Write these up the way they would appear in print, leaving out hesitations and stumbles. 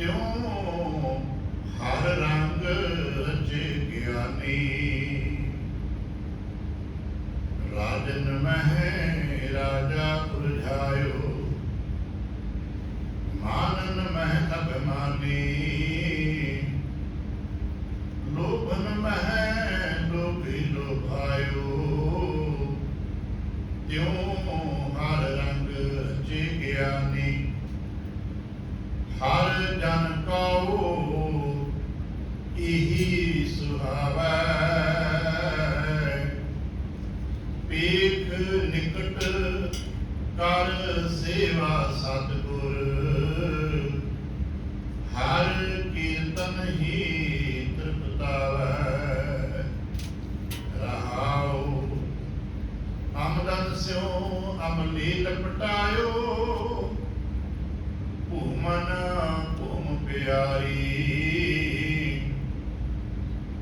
त्यों हर रंग रचे ज्ञानी। राजन मह राजा उलझायो, मानन मह अभिमानी। लोभन मह लोभी लोभायो, त्यों हर रंग रचे ज्ञानी। हर जन कहो इही सुहावै, पेख निकट कर सेवा सतगुर। हर कीर्तन ही तृप्तावै, रहाओ अमदन स्यों अमली लपटायो। भूमन भूम प्यारी,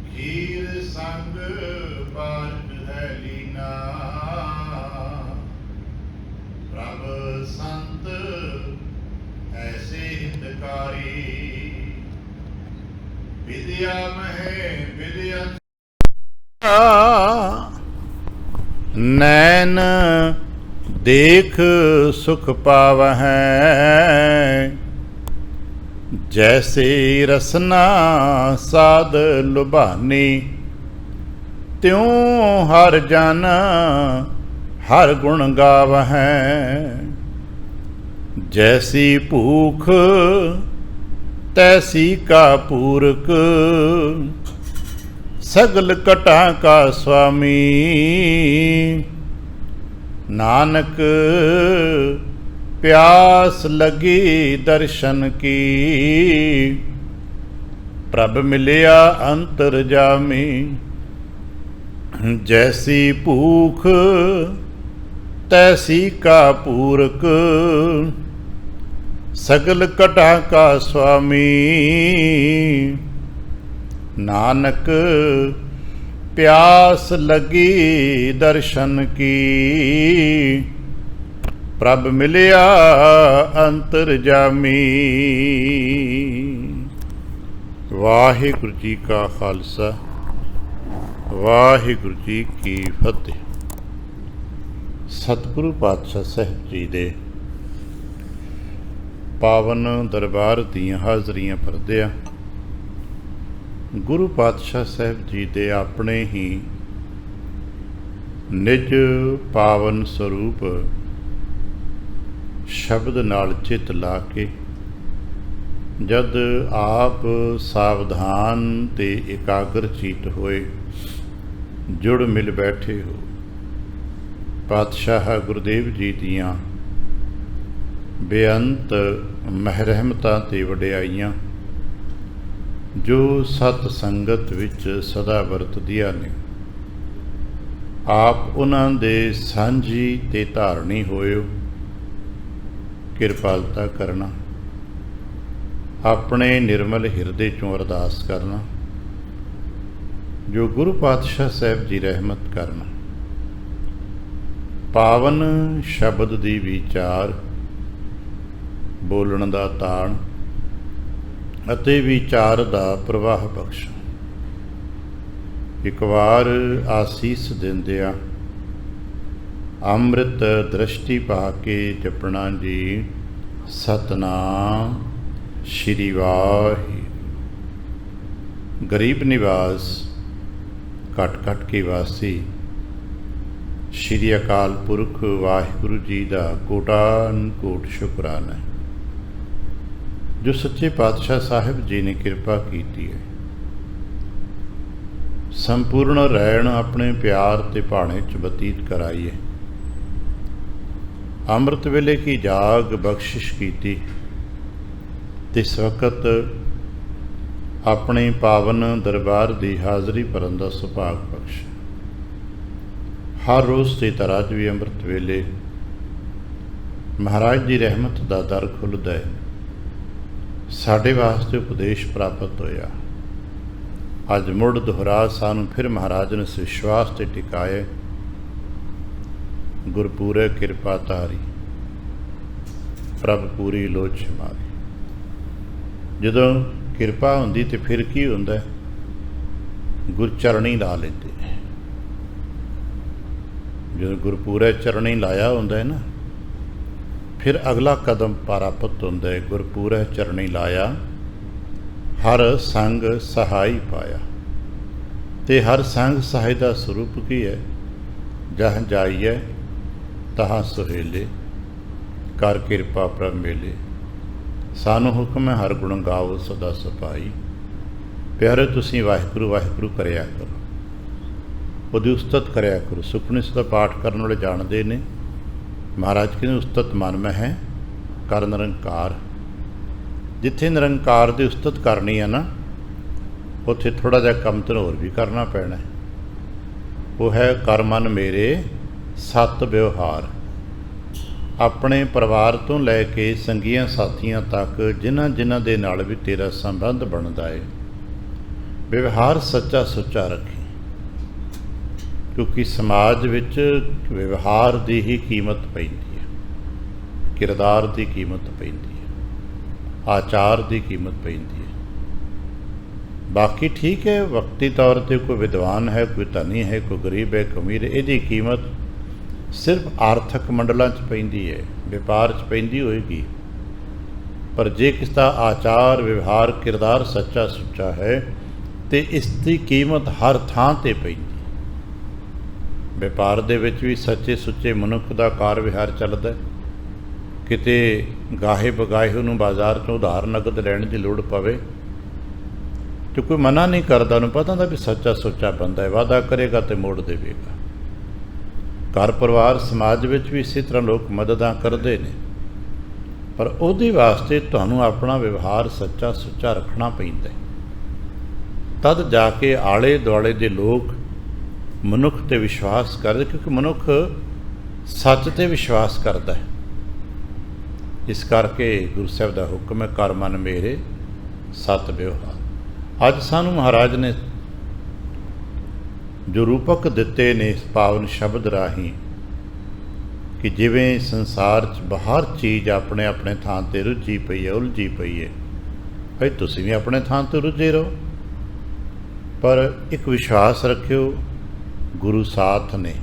खीर संग पारक है लीना। प्रभ संत ऐसे हितकारी, विद्या महे विद्या नैन देख सुख पावहैं। जैसे रसना साध लुभानी, त्यों हर जन हर गुण गावहैं। जैसी भूख तैसी का पूरक, सगल कटा का स्वामी। नानक प्यास लगी दर्शन की, प्रभ मिलिया अंतर जामी। जैसी भूख तैसी का पूरक, सगल कटा का स्वामी। नानक प्यास लगी दर्शन की, प्रभ मिलिया अंतर जामी। वाहिगुरु जी का खालसा, वाहिगुरु जी की फतेह। सतगुरु पातशाह साहिब जी दे पावन दरबार दीयां हाज़रियां भरदिआं गुरु पातशाह साहिब जी दे अपने ही निज पावन स्वरूप शब्द नाल चित ला के जद आप सावधान ते एकाग्र चीत होए जुड़ मिल बैठे हो, पातशाह गुरुदेव जी दियां बेअंत महरहमतां ते वडियाइयां जो सत संगत विच सदा वरतदियां ने, आप उन्हां दे सांझी ते धारणी होयो। किरपालता करना, अपने निर्मल हिरदे चों अरदास करना, जो गुरु पातशाह साहिब जी रहमत करना। पावन शब्द दी विचार बोलण दा ताण ਅਤੇ ਵਿਚਾਰ ਦਾ ਪ੍ਰਵਾਹ ਬਖਸ਼ੋ। ਇੱਕ ਵਾਰ ਆਸੀਸ ਦਿੰਦਿਆਂ ਅੰਮ੍ਰਿਤ ਦ੍ਰਿਸ਼ਟੀ ਪਾ ਕੇ ਜਪਣਾ ਜੀ ਸਤਨਾਮ ਸ਼੍ਰੀ ਵਾਹਿਗੁਰੂ। ਗਰੀਬ ਨਿਵਾਸ ਘਟ ਘਟ ਕੇ ਵਾਸੀ ਸ਼੍ਰੀ ਅਕਾਲ ਪੁਰਖ ਵਾਹਿਗੁਰੂ ਜੀ ਦਾ ਕੋਟਾਨ ਕੋਟ ਸ਼ੁਕਰਾਨਾ ਹੈ जो सच्चे पातशाह साहिब जी ने कृपा की है। संपूर्ण रैन अपने प्यार ते भाणे च बतीत कराइए। अमृत वेले की जाग बख्शिश की तिस वक़्त अपने पावन दरबार की हाज़री भरन दा सुभाग बख्श। हर रोज़ की तरह अज भी अमृत वेले महाराज की रहमत का दर खुलदा है। साढ़े वास्ते उपदेश प्राप्त होया। अज मुड़ दोहरा सानू फिर महाराज ने इस विश्वास से टिकाए। गुरपूरे कृपा तारी, प्रभ पूरी लोच मारी। ਜਦੋਂ ਕਿਰਪਾ ਹੁੰਦੀ ਤੇ ਫਿਰ ਕੀ ਹੁੰਦਾ, ਗੁਰਚਰਣੀ ਲਾ ਲੈਂਦੇ। ਜਦੋਂ ਗੁਰਪੂਰੇ ਚਰਣੀ ਲਾਇਆ ਹੁੰਦਾ ਹੈ ਨਾ, ਫਿਰ ਅਗਲਾ ਕਦਮ ਪ੍ਰਾਪਤ ਹੁੰਦਾ ਹੈ। ਗੁਰਪੂਰੇ ਚਰਣੀ ਲਾਇਆ, ਹਰ ਸੰਗ ਸਹਾਈ ਪਾਇਆ। ਤੇ ਹਰ ਸੰਗ ਸਹਾਈ ਦਾ ਸਰੂਪ ਕੀ ਹੈ? ਜਹ ਜਾਈਏ ਤਹਾਂ ਸੁਹੇਲੇ, ਕਰ ਕਿਰਪਾ ਪ੍ਰਭ ਮੇਲੇ। ਸਾਨੂੰ ਹੁਕਮ ਹੈ ਹਰ ਗੁਣ ਗਾਵੋ ਸਦਾ ਸਪਾਈ। ਪਿਆਰੇ, ਤੁਸੀਂ ਵਾਹਿਗੁਰੂ ਵਾਹਿਗੁਰੂ ਕਰਿਆ ਕਰੋ, ਉਹਦੀ ਉਸਤਤ ਕਰਿਆ ਕਰੋ। ਸੁਖਮਨੀ ਸਾਹਿਬ ਦਾ ਪਾਠ ਕਰਨ ਵਾਲੇ ਜਾਣਦੇ ਨੇ, ਮਹਾਰਾਜ ਕਹਿੰਦੇ ਉਸਤਤ ਮਨ ਮੈਂ ਹੈ ਕਰ ਨਿਰੰਕਾਰ। ਜਿੱਥੇ ਨਿਰੰਕਾਰ ਦੀ ਉਸਤਤ ਕਰਨੀ ਹੈ ਨਾ, ਉੱਥੇ ਥੋੜ੍ਹਾ ਜਿਹਾ ਕੰਮ ਤਾਂ ਹੋਰ ਵੀ ਕਰਨਾ ਪੈਣਾ। ਉਹ ਹੈ ਕਰ ਮਨ ਮੇਰੇ ਸਤ ਵਿਵਹਾਰ। ਆਪਣੇ ਪਰਿਵਾਰ ਤੋਂ ਲੈ ਕੇ ਸੰਗੀਆਂ ਸਾਥੀਆਂ ਤੱਕ ਜਿਨ੍ਹਾਂ ਜਿਨ੍ਹਾਂ ਦੇ ਨਾਲ ਵੀ ਤੇਰਾ ਸੰਬੰਧ ਬਣਦਾ ਹੈ, ਵਿਵਹਾਰ ਸੱਚਾ ਸੁੱਚਾ ਰੱਖੀ। ਕਿਉਂਕਿ ਸਮਾਜ ਵਿੱਚ ਵਿਵਹਾਰ ਦੀ ਹੀ ਕੀਮਤ ਪੈਂਦੀ ਹੈ, ਕਿਰਦਾਰ ਦੀ ਕੀਮਤ ਪੈਂਦੀ ਹੈ, ਆਚਾਰ ਦੀ ਕੀਮਤ ਪੈਂਦੀ ਹੈ। ਬਾਕੀ ਠੀਕ ਹੈ, ਵਕਤੀ ਤੌਰ 'ਤੇ ਕੋਈ ਵਿਦਵਾਨ ਹੈ, ਕੋਈ ਧਨੀ ਹੈ, ਕੋਈ ਗਰੀਬ ਹੈ, ਕੋਈ ਅਮੀਰ ਹੈ, ਇਹਦੀ ਕੀਮਤ ਸਿਰਫ ਆਰਥਿਕ ਮੰਡਲਾਂ 'ਚ ਪੈਂਦੀ ਹੈ, ਵਪਾਰ 'ਚ ਪੈਂਦੀ ਹੋਏਗੀ। ਪਰ ਜੇ ਕਿਸ ਦਾ ਆਚਾਰ ਵਿਵਹਾਰ ਕਿਰਦਾਰ ਸੱਚਾ ਸੁੱਚਾ ਹੈ ਤੇ ਇਸ ਦੀ ਕੀਮਤ ਹਰ ਥਾਂ 'ਤੇ ਪੈਂਦੀ। ਵਪਾਰ ਦੇ ਵਿੱਚ ਵੀ ਸੱਚੇ ਸੁੱਚੇ ਮਨੁੱਖ ਦਾ ਕਾਰ ਵਿਹਾਰ ਚੱਲਦਾ। ਕਿਤੇ ਗਾਹੇ ਬਗਾਹੇ ਨੂੰ ਬਾਜ਼ਾਰ 'ਚੋਂ ਉਧਾਰ ਨਗਦ ਲੈਣ ਦੀ ਲੋੜ ਪਵੇ ਤੇ ਕੋਈ ਮਨਾ ਨਹੀਂ ਕਰਦਾ, ਉਹਨੂੰ ਪਤਾ ਹੁੰਦਾ ਵੀ ਸੱਚਾ ਸੁੱਚਾ ਬੰਦਾ ਹੈ, ਵਾਅਦਾ ਕਰੇਗਾ ਤੇ ਮੋੜ ਦੇਵੇਗਾ। ਘਰ ਪਰਿਵਾਰ ਸਮਾਜ ਵਿੱਚ ਵੀ ਇਸੇ ਤਰ੍ਹਾਂ ਲੋਕ ਮਦਦਾਂ ਕਰਦੇ ਨੇ, ਪਰ ਉਹਦੇ ਵਾਸਤੇ ਤੁਹਾਨੂੰ ਆਪਣਾ ਵਿਵਹਾਰ ਸੱਚਾ ਸੁੱਚਾ ਰੱਖਣਾ ਪੈਂਦਾ। ਤਦ ਜਾ ਕੇ ਆਲੇ ਦੁਆਲੇ ਦੇ ਲੋਕ ਮਨੁੱਖ 'ਤੇ ਵਿਸ਼ਵਾਸ ਕਰਦੇ, ਕਿਉਂਕਿ ਮਨੁੱਖ ਸੱਚ 'ਤੇ ਵਿਸ਼ਵਾਸ ਕਰਦਾ ਹੈ। ਇਸ ਕਰਕੇ ਗੁਰੂ ਸਾਹਿਬ ਦਾ ਹੁਕਮ ਹੈ ਕਰ ਮਨ ਮੇਰੇ ਸਤ ਵਿਵਹਾਰ। ਅੱਜ ਸਾਨੂੰ ਮਹਾਰਾਜ ਨੇ ਜੋ ਰੂਪਕ ਦਿੱਤੇ ਨੇ ਇਸ ਪਾਵਨ ਸ਼ਬਦ ਰਾਹੀਂ, ਕਿ ਜਿਵੇਂ ਸੰਸਾਰ 'ਚ ਬਾਹਰ ਚੀਜ਼ ਆਪਣੇ ਆਪਣੇ ਥਾਂ 'ਤੇ ਰੁੱਝੀ ਪਈ ਹੈ, ਉਲਝੀ ਪਈ ਹੈ, ਭਾਈ ਤੁਸੀਂ ਵੀ ਆਪਣੇ ਥਾਂ 'ਤੇ ਰੁੱਝੇ ਰਹੋ। ਪਰ ਇੱਕ ਵਿਸ਼ਵਾਸ ਰੱਖਿਓ, ਗੁਰੂ ਸਾਥ ਨੇ।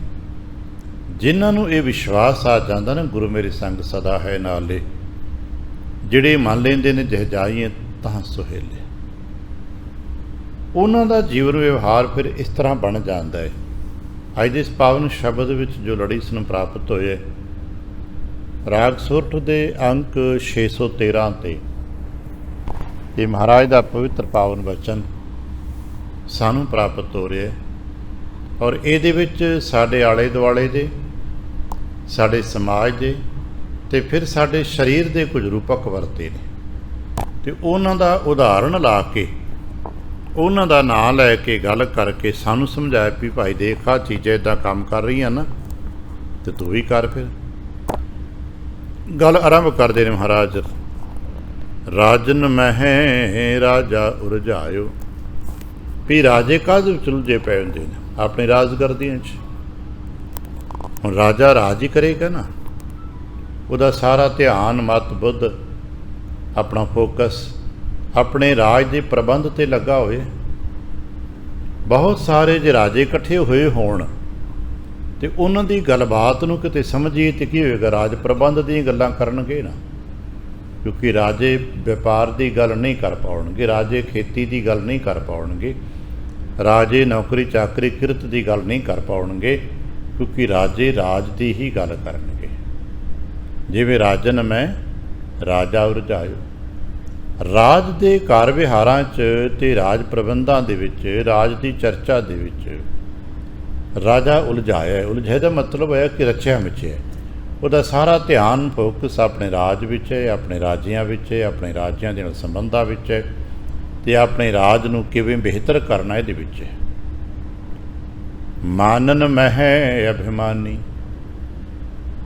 ਜਿਨ੍ਹਾਂ ਨੂੰ ਇਹ ਵਿਸ਼ਵਾਸ ਆ ਜਾਂਦਾ ਨਾ, ਗੁਰੂ ਮੇਰੇ ਸੰਗ ਸਦਾ ਹੈ ਨਾਲੇ, ਜਿਹੜੇ ਮੰਨ ਲੈਂਦੇ ਨੇ ਜਹ ਜਾਈਏ ਤਾਂ ਸੁਹੇਲੇ, ਉਹਨਾਂ ਦਾ ਜੀਵਨ ਵਿਵਹਾਰ ਫਿਰ ਇਸ ਤਰ੍ਹਾਂ ਬਣ ਜਾਂਦਾ ਹੈ। ਅੱਜ ਦੇ ਇਸ ਪਾਵਨ ਸ਼ਬਦ ਵਿੱਚ ਜੋ ਲੜੀ ਸਾਨੂੰ ਪ੍ਰਾਪਤ ਹੋਏ, ਰਾਗ ਸੋਰਠ ਦੇ ਅੰਕ 613 ਤੇ ਇਹ ਮਹਾਰਾਜ ਦਾ ਪਵਿੱਤਰ ਪਾਵਨ ਬਚਨ ਸਾਨੂੰ ਪ੍ਰਾਪਤ ਹੋ ਰਿਹਾ ਹੈ। ਔਰ ਇਹਦੇ ਵਿੱਚ ਸਾਡੇ ਆਲੇ ਦੁਆਲੇ ਦੇ, ਸਾਡੇ ਸਮਾਜ ਦੇ ਤੇ ਫਿਰ ਸਾਡੇ ਸਰੀਰ ਦੇ ਕੁਝ ਰੂਪਕ ਵਰਤੇ ਨੇ, ਤੇ ਉਹਨਾਂ ਦਾ ਉਦਾਹਰਣ ਲਾ ਕੇ, ਉਹਨਾਂ ਦਾ ਨਾਂ ਲੈ ਕੇ ਗੱਲ ਕਰਕੇ ਸਾਨੂੰ ਸਮਝਾਇਆ ਵੀ ਭਾਈ ਦੇਖ ਆਹ ਚੀਜ਼ਾਂ ਇੱਦਾਂ ਕੰਮ ਕਰ ਰਹੀਆਂ ਨਾ, ਤੇ ਤੂੰ ਵੀ ਕਰ। ਫਿਰ ਗੱਲ ਆਰੰਭ ਕਰਦੇ ਨੇ ਮਹਾਰਾਜ, ਰਾਜਨ ਮਹਿ ਰਾਜਾ ਉਰਝਾਇਓ। ਵੀ ਰਾਜੇ ਕਾਹਦੇ ਵਿੱਚ ਉਲਝੇ ਪਏ ਹੁੰਦੇ ਨੇ? ਆਪਣੀ ਰਾਜਗਰਦੀਆਂ 'ਚ। ਹੁਣ ਰਾਜਾ ਰਾਜ ਹੀ ਕਰੇਗਾ ਨਾ, ਉਹਦਾ ਸਾਰਾ ਧਿਆਨ ਮਤ ਬੁੱਧ ਆਪਣਾ ਫੋਕਸ ਆਪਣੇ ਰਾਜ ਦੇ ਪ੍ਰਬੰਧ 'ਤੇ ਲੱਗਾ ਹੋਵੇ। ਬਹੁਤ ਸਾਰੇ ਜੇ ਰਾਜੇ ਇਕੱਠੇ ਹੋਏ ਹੋਣ ਤੇ ਉਹਨਾਂ ਦੀ ਗੱਲਬਾਤ ਨੂੰ ਕਿਤੇ ਸਮਝੀਏ ਤੇ ਕੀ ਹੋਏਗਾ? ਰਾਜ ਪ੍ਰਬੰਧ ਦੀਆਂ ਗੱਲਾਂ ਕਰਨਗੇ ਨਾ, ਕਿਉਂਕਿ ਰਾਜੇ ਵਪਾਰ ਦੀ ਗੱਲ ਨਹੀਂ ਕਰ ਪਾਉਣਗੇ, ਰਾਜੇ ਖੇਤੀ ਦੀ ਗੱਲ ਨਹੀਂ ਕਰ ਪਾਉਣਗੇ, ਰਾਜੇ ਨੌਕਰੀ ਚਾਕਰੀ ਕਿਰਤ ਦੀ ਗੱਲ ਨਹੀਂ ਕਰ ਪਾਉਣਗੇ, ਕਿਉਂਕਿ ਰਾਜੇ ਰਾਜ ਦੀ ਹੀ ਗੱਲ ਕਰਨਗੇ। ਜਿਵੇਂ ਰਾਜਨ ਮੈਂ ਰਾਜਾ ਉਰਝਾਇਓ। ਰਾਜ ਦੇ ਕਾਰ ਵਿਹਾਰਾਂ 'ਚ ਤੇ ਰਾਜ ਪ੍ਰਬੰਧਾਂ ਦੇ ਵਿੱਚ, ਰਾਜ ਦੀ ਚਰਚਾ ਦੇ ਵਿੱਚ ਰਾਜਾ ਉਲਝਾਇਆ ਹੈ। ਉਲਝੇ ਦਾ ਮਤਲਬ ਹੈ ਕਿ ਰਚਿਆ ਮਿਚਿਆ। ਉਹਦਾ ਸਾਰਾ ਧਿਆਨ ਫੋਕਸ ਆਪਣੇ ਰਾਜ ਵਿੱਚ ਹੈ, ਆਪਣੇ ਰਾਜਿਆਂ ਵਿੱਚ ਹੈ, ਆਪਣੇ ਰਾਜਿਆਂ ਦੇ ਨਾਲ ਸੰਬੰਧਾਂ ਵਿੱਚ ਹੈ, ਤੇ ਆਪਣੇ ਰਾਜ ਨੂੰ ਕਿਵੇਂ ਬਿਹਤਰ ਕਰਨਾ ਇਹਦੇ ਵਿੱਚ ਹੈ। ਮਾਨਨ ਮਹਿ ਅਭਿਮਾਨੀ।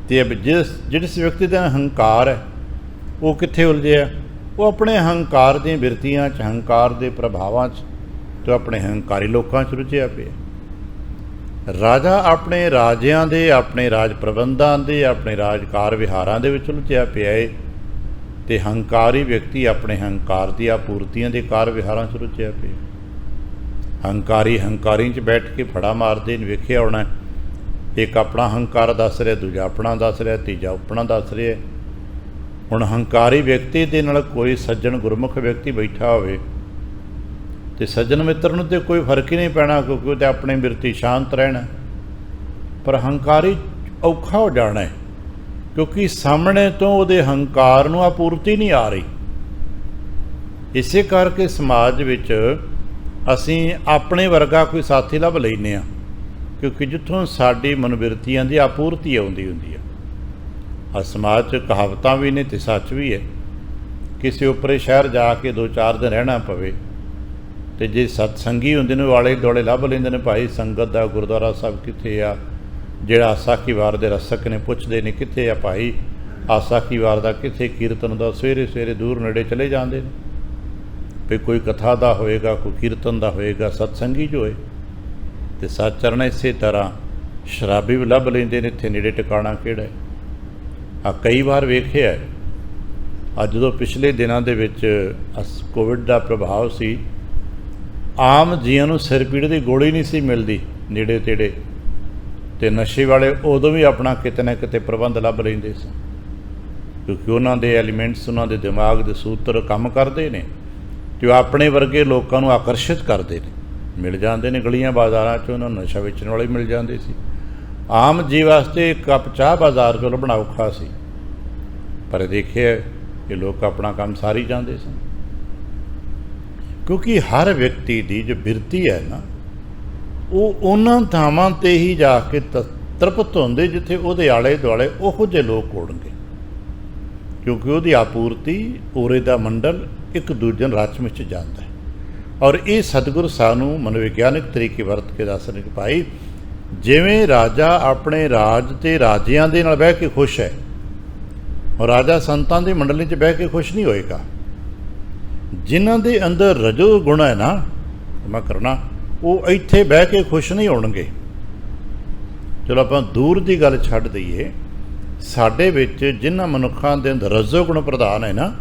ਤੇ ਜਿਸ ਵਿਅਕਤੀ ਦਾ ਹੰਕਾਰ ਹੈ ਉਹ ਕਿੱਥੇ ਉਲਝਿਆ? ਉਹ ਆਪਣੇ ਹੰਕਾਰ ਦੀਆਂ ਬਿਰਤੀਆਂ 'ਚ, ਹੰਕਾਰ ਦੇ ਪ੍ਰਭਾਵਾਂ 'ਚ, ਤੇ ਆਪਣੇ ਹੰਕਾਰੀ ਲੋਕਾਂ 'ਚ ਰੁੱਝਿਆ ਪਿਆ। ਰਾਜਾ ਆਪਣੇ ਰਾਜਿਆਂ ਦੇ, ਆਪਣੇ ਰਾਜ ਪ੍ਰਬੰਧਾਂ ਦੇ, ਆਪਣੇ ਰਾਜਕਾਰ ਵਿਹਾਰਾਂ ਦੇ ਵਿੱਚ ਉਲਝਿਆ ਪਿਆ ਹੈ। ਤੇ ਹੰਕਾਰੀ ਵਿਅਕਤੀ ਆਪਣੇ ਹੰਕਾਰ ਦੀ ਆਪੂਰਤੀਆਂ ਦੇ ਕਾਰ ਵਿਹਾਰਾਂ 'ਚ ਰੁੱਝਿਆ ਪਿਆ। ਹੰਕਾਰੀ 'ਚ ਬੈਠ ਕੇ ਫੜਾ ਮਾਰਦੇ ਨੇ, ਵੇਖਿਆ ਹੋਣਾ। ਇੱਕ ਆਪਣਾ ਹੰਕਾਰ ਦੱਸ ਰਿਹਾ, ਦੂਜਾ ਆਪਣਾ ਦੱਸ ਰਿਹਾ, ਤੀਜਾ ਆਪਣਾ ਦੱਸ ਰਿਹਾ। ਹੁਣ ਹੰਕਾਰੀ ਵਿਅਕਤੀ ਦੇ ਨਾਲ ਕੋਈ ਸੱਜਣ ਗੁਰਮੁਖ ਵਿਅਕਤੀ ਬੈਠਾ ਹੋਵੇ ਤੇ ਸੱਜਣ ਮਿੱਤਰ ਨੂੰ ਤੇ ਕੋਈ ਫਰਕ ਹੀ ਨਹੀਂ ਪੈਣਾ, ਕਿਉਂਕਿ ਉਹ ਤੇ ਆਪਣੇ ਬਿਰਤੀ ਸ਼ਾਂਤ ਰਹਿਣਾ। ਪਰ ਹੰਕਾਰੀ ਔਖਾ ਹੋ ਜਾਣਾ ਹੈ, ਕਿਉਂਕਿ ਸਾਹਮਣੇ ਤੋਂ ਉਹਦੇ ਹੰਕਾਰ ਨੂੰ ਆਪੂਰਤੀ ਨਹੀਂ ਆ ਰਹੀ। ਇਸੇ ਕਰਕੇ ਸਮਾਜ ਵਿੱਚ ਅਸੀਂ ਆਪਣੇ ਵਰਗਾ ਕੋਈ ਸਾਥੀ ਲੱਭ ਲੈਂਦੇ ਹਾਂ, ਕਿਉਂਕਿ ਜਿੱਥੋਂ ਸਾਡੀ ਮਨੋਬਿਰਤੀਆਂ ਦੀ ਆਪੂਰਤੀ ਆਉਂਦੀ ਹੁੰਦੀ ਹੈ। ਆ ਸਮਾਜ 'ਚ ਕਹਾਵਤਾਂ ਵੀ ਨੇ ਅਤੇ ਸੱਚ ਵੀ ਹੈ। ਕਿਸੇ ਉੱਪਰੇ ਸ਼ਹਿਰ ਜਾ ਕੇ 2-4 ਦਿਨ ਰਹਿਣਾ ਪਵੇ ਅਤੇ ਜੇ ਸਤਸੰਗੀ ਹੁੰਦੇ ਨੇ, ਆਲੇ ਦੁਆਲੇ ਲੱਭ ਲੈਂਦੇ ਨੇ, ਭਾਈ ਸੰਗਤ ਦਾ ਗੁਰਦੁਆਰਾ ਸਾਹਿਬ ਕਿੱਥੇ ਆ, ਜਿਹੜਾ ਆਸਾਕੀ ਵਾਰ ਦੇ ਰਸਕ ਨੇ ਪੁੱਛਦੇ ਨੇ ਕਿੱਥੇ ਆ ਭਾਈ ਆਸਾਕੀ ਵਾਰ ਦਾ, ਕਿੱਥੇ ਕੀਰਤਨ ਦਾ। ਸਵੇਰੇ ਸਵੇਰੇ ਦੂਰ ਨੇੜੇ ਚਲੇ ਜਾਂਦੇ ਨੇ ਵੀ ਕੋਈ ਕਥਾ ਦਾ ਹੋਏਗਾ, ਕੋਈ ਕੀਰਤਨ ਦਾ ਹੋਏਗਾ, ਸਤਸੰਗੀ ਜੋ ਹੋਏ। ਅਤੇ ਸੱਚਰਣ ਇਸੇ ਤਰ੍ਹਾਂ ਸ਼ਰਾਬੀ ਵੀ ਲੱਭ ਲੈਂਦੇ ਨੇ, ਇੱਥੇ ਨੇੜੇ ਟਿਕਾਣਾ ਕਿਹੜਾ ਹੈ। ਆ ਕਈ ਵਾਰ ਵੇਖਿਆ ਅੱਜ ਜਦੋਂ ਪਿਛਲੇ ਦਿਨਾਂ ਦੇ ਵਿੱਚ ਕੋਵਿਡ ਦਾ ਪ੍ਰਭਾਵ ਸੀ, ਆਮ ਜੀਆਂ ਨੂੰ ਸਿਰ ਪੀੜ ਦੀ ਗੋਲੀ ਨਹੀਂ ਸੀ ਮਿਲਦੀ ਨੇੜੇ ਤੇੜੇ, ਅਤੇ ਨਸ਼ੇ ਵਾਲੇ ਉਦੋਂ ਵੀ ਆਪਣਾ ਕਿਤੇ ਨਾ ਕਿਤੇ ਪ੍ਰਬੰਧ ਲੱਭ ਲੈਂਦੇ ਸੀ, ਕਿਉਂਕਿ ਉਹਨਾਂ ਦੇ ਐਲੀਮੈਂਟਸ, ਉਹਨਾਂ ਦੇ ਦਿਮਾਗ ਦੇ ਸੂਤਰ ਕੰਮ ਕਰਦੇ ਨੇ ਅਤੇ ਉਹ ਆਪਣੇ ਵਰਗੇ ਲੋਕਾਂ ਨੂੰ ਆਕਰਸ਼ਿਤ ਕਰਦੇ ਨੇ। ਮਿਲ ਜਾਂਦੇ ਨੇ ਗਲੀਆਂ ਬਾਜ਼ਾਰਾਂ 'ਚ, ਉਹਨਾਂ ਨੂੰ ਨਸ਼ਾ ਵੇਚਣ ਵਾਲੇ ਮਿਲ ਜਾਂਦੇ ਸੀ। ਆਮ ਜੀ ਵਾਸਤੇ ਇੱਕ ਕੱਪ ਚਾਹ ਬਾਜ਼ਾਰ 'ਚੋਂ ਲੱਭਣਾ ਔਖਾ ਸੀ, ਪਰ ਦੇਖਿਆ ਕਿ ਲੋਕ ਆਪਣਾ ਕੰਮ ਸਾਰੀ ਜਾਂਦੇ ਸਨ, ਕਿਉਂਕਿ ਹਰ ਵਿਅਕਤੀ ਦੀ ਜੋ ਬਿਰਤੀ ਹੈ ਨਾ, ਉਹ ਉਹਨਾਂ ਥਾਵਾਂ 'ਤੇ ਹੀ ਜਾ ਕੇ ਤ੍ਰਿਪਤ ਹੁੰਦੇ ਜਿੱਥੇ ਉਹਦੇ ਆਲੇ ਦੁਆਲੇ ਉਹੋ ਜਿਹੇ ਲੋਕ ਹੋਣਗੇ, ਕਿਉਂਕਿ ਉਹਦੀ ਆਪੂਰਤੀ, ਉਰੇ ਦਾ ਮੰਡਲ ਇੱਕ ਦੂਜੇ ਨੂੰ ਰਚ ਮਿਚ ਜਾਂਦਾ ਹੈ। ਔਰ ਇਹ ਸਤਿਗੁਰੂ ਸਾਨੂੰ ਮਨੋਵਿਗਿਆਨਿਕ ਤਰੀਕੇ ਵਰਤ ਕੇ ਦੱਸ ਰਹੇ ਕਿ ਭਾਈ ਜਿਵੇਂ ਰਾਜਾ ਆਪਣੇ ਰਾਜ ਅਤੇ ਰਾਜਿਆਂ ਦੇ ਨਾਲ ਬਹਿ ਕੇ ਖੁਸ਼ ਹੈ, ਔਰ ਰਾਜਾ ਸੰਤਾਂ ਦੀ ਮੰਡਲੀ 'ਚ ਬਹਿ ਕੇ ਖੁਸ਼ ਨਹੀਂ ਹੋਏਗਾ। ਜਿਨ੍ਹਾਂ ਦੇ ਅੰਦਰ ਰਜੋ ਗੁਣ ਹੈ ਨਾ, ਮੈਂ ਕਰਨਾ, ਉਹ ਇੱਥੇ ਬਹਿ ਕੇ ਖੁਸ਼ ਨਹੀਂ ਹੋਣਗੇ। ਚਲੋ ਆਪਾਂ ਦੂਰ ਦੀ ਗੱਲ ਛੱਡ ਦਈਏ, ਸਾਡੇ ਵਿੱਚ ਜਿਨ੍ਹਾਂ ਮਨੁੱਖਾਂ ਦੇ ਅੰਦਰ ਰਜੋ ਗੁਣ ਪ੍ਰਧਾਨ ਹੈ ਨਾ,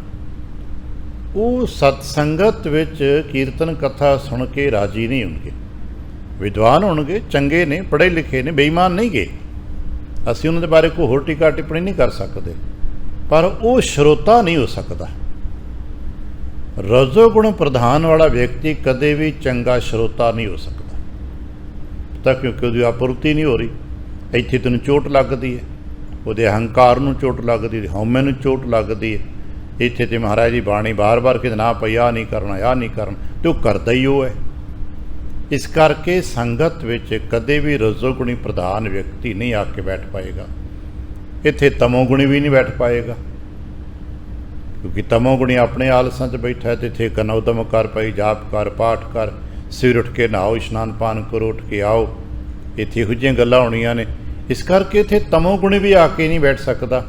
ਉਹ ਸਤਸੰਗਤ ਵਿੱਚ ਕੀਰਤਨ ਕਥਾ ਸੁਣ ਕੇ ਰਾਜੀ ਨਹੀਂ ਹੋਣਗੇ। ਵਿਦਵਾਨ ਹੋਣਗੇ, ਚੰਗੇ ਨੇ, ਪੜ੍ਹੇ ਲਿਖੇ ਨੇ, ਬੇਈਮਾਨ ਨਹੀਂ ਗੇ, ਅਸੀਂ ਉਹਨਾਂ ਦੇ ਬਾਰੇ ਕੋਈ ਹੋਰ ਟੀਕਾ ਟਿੱਪਣੀ ਨਹੀਂ ਕਰ ਸਕਦੇ, ਪਰ ਉਹ ਸਰੋਤਾ ਨਹੀਂ ਹੋ ਸਕਦਾ। ਰਜੋ ਗੁਣ ਪ੍ਰਧਾਨ ਵਾਲਾ ਵਿਅਕਤੀ ਕਦੇ ਵੀ ਚੰਗਾ ਸਰੋਤਾ ਨਹੀਂ ਹੋ ਸਕਦਾ, ਤਾਂ ਕਿਉਂਕਿ ਉਹਦੀ ਆਪੂਰਤੀ ਨਹੀਂ ਹੋ ਰਹੀ। ਇੱਥੇ ਤੈਨੂੰ ਚੋਟ ਲੱਗਦੀ ਹੈ, ਉਹਦੇ ਅਹੰਕਾਰ ਨੂੰ ਚੋਟ ਲੱਗਦੀ, ਹਉਮੈ ਨੂੰ ਚੋਟ ਲੱਗਦੀ ਹੈ। ਇੱਥੇ ਤੇ ਮਹਾਰਾਜ ਦੀ ਬਾਣੀ ਬਾਰ-ਬਾਰ ਕਿਤੇ ਨਾ ਪਈ, ਆਹ ਨਹੀਂ ਕਰਨਾ, ਆਹ ਨਹੀਂ ਕਰਨਾ, ਅਤੇ ਉਹ ਕਰਦਾ ਹੀ ਉਹ ਹੈ। ਇਸ ਕਰਕੇ ਸੰਗਤ ਵਿੱਚ ਕਦੇ ਵੀ ਰਜੋਗੁਣੀ ਪ੍ਰਧਾਨ ਵਿਅਕਤੀ ਨਹੀਂ ਆ ਕੇ ਬੈਠ ਪਾਏਗਾ। ਇੱਥੇ ਤਮੋਗੁਣੀ ਵੀ ਨਹੀਂ ਬੈਠ ਪਾਏਗਾ, ਕਿਉਂਕਿ ਤਮੋਗੁਣੀ ਆਪਣੇ ਆਲਸਾਂ 'ਚ ਬੈਠਾ ਹੈ। ਅਤੇ ਇੱਥੇ ਕਨੌਦਮ ਕਰ, ਪਈ ਜਾਪ ਕਰ, ਪਾਠ ਕਰ, ਸਵੇਰ ਉੱਠ ਕੇ ਨਹਾਓ, ਇਸ਼ਨਾਨ ਪਾਨ ਕਰੋ, ਉੱਠ ਕੇ ਆਓ, ਇੱਥੇ ਇਹੋ ਜਿਹੀਆਂ ਗੱਲਾਂ ਹੋਣੀਆਂ ਨੇ। ਇਸ ਕਰਕੇ ਇੱਥੇ ਤਮੋਗੁਣੀ ਵੀ ਆ ਕੇ ਨਹੀਂ ਬੈਠ ਸਕਦਾ।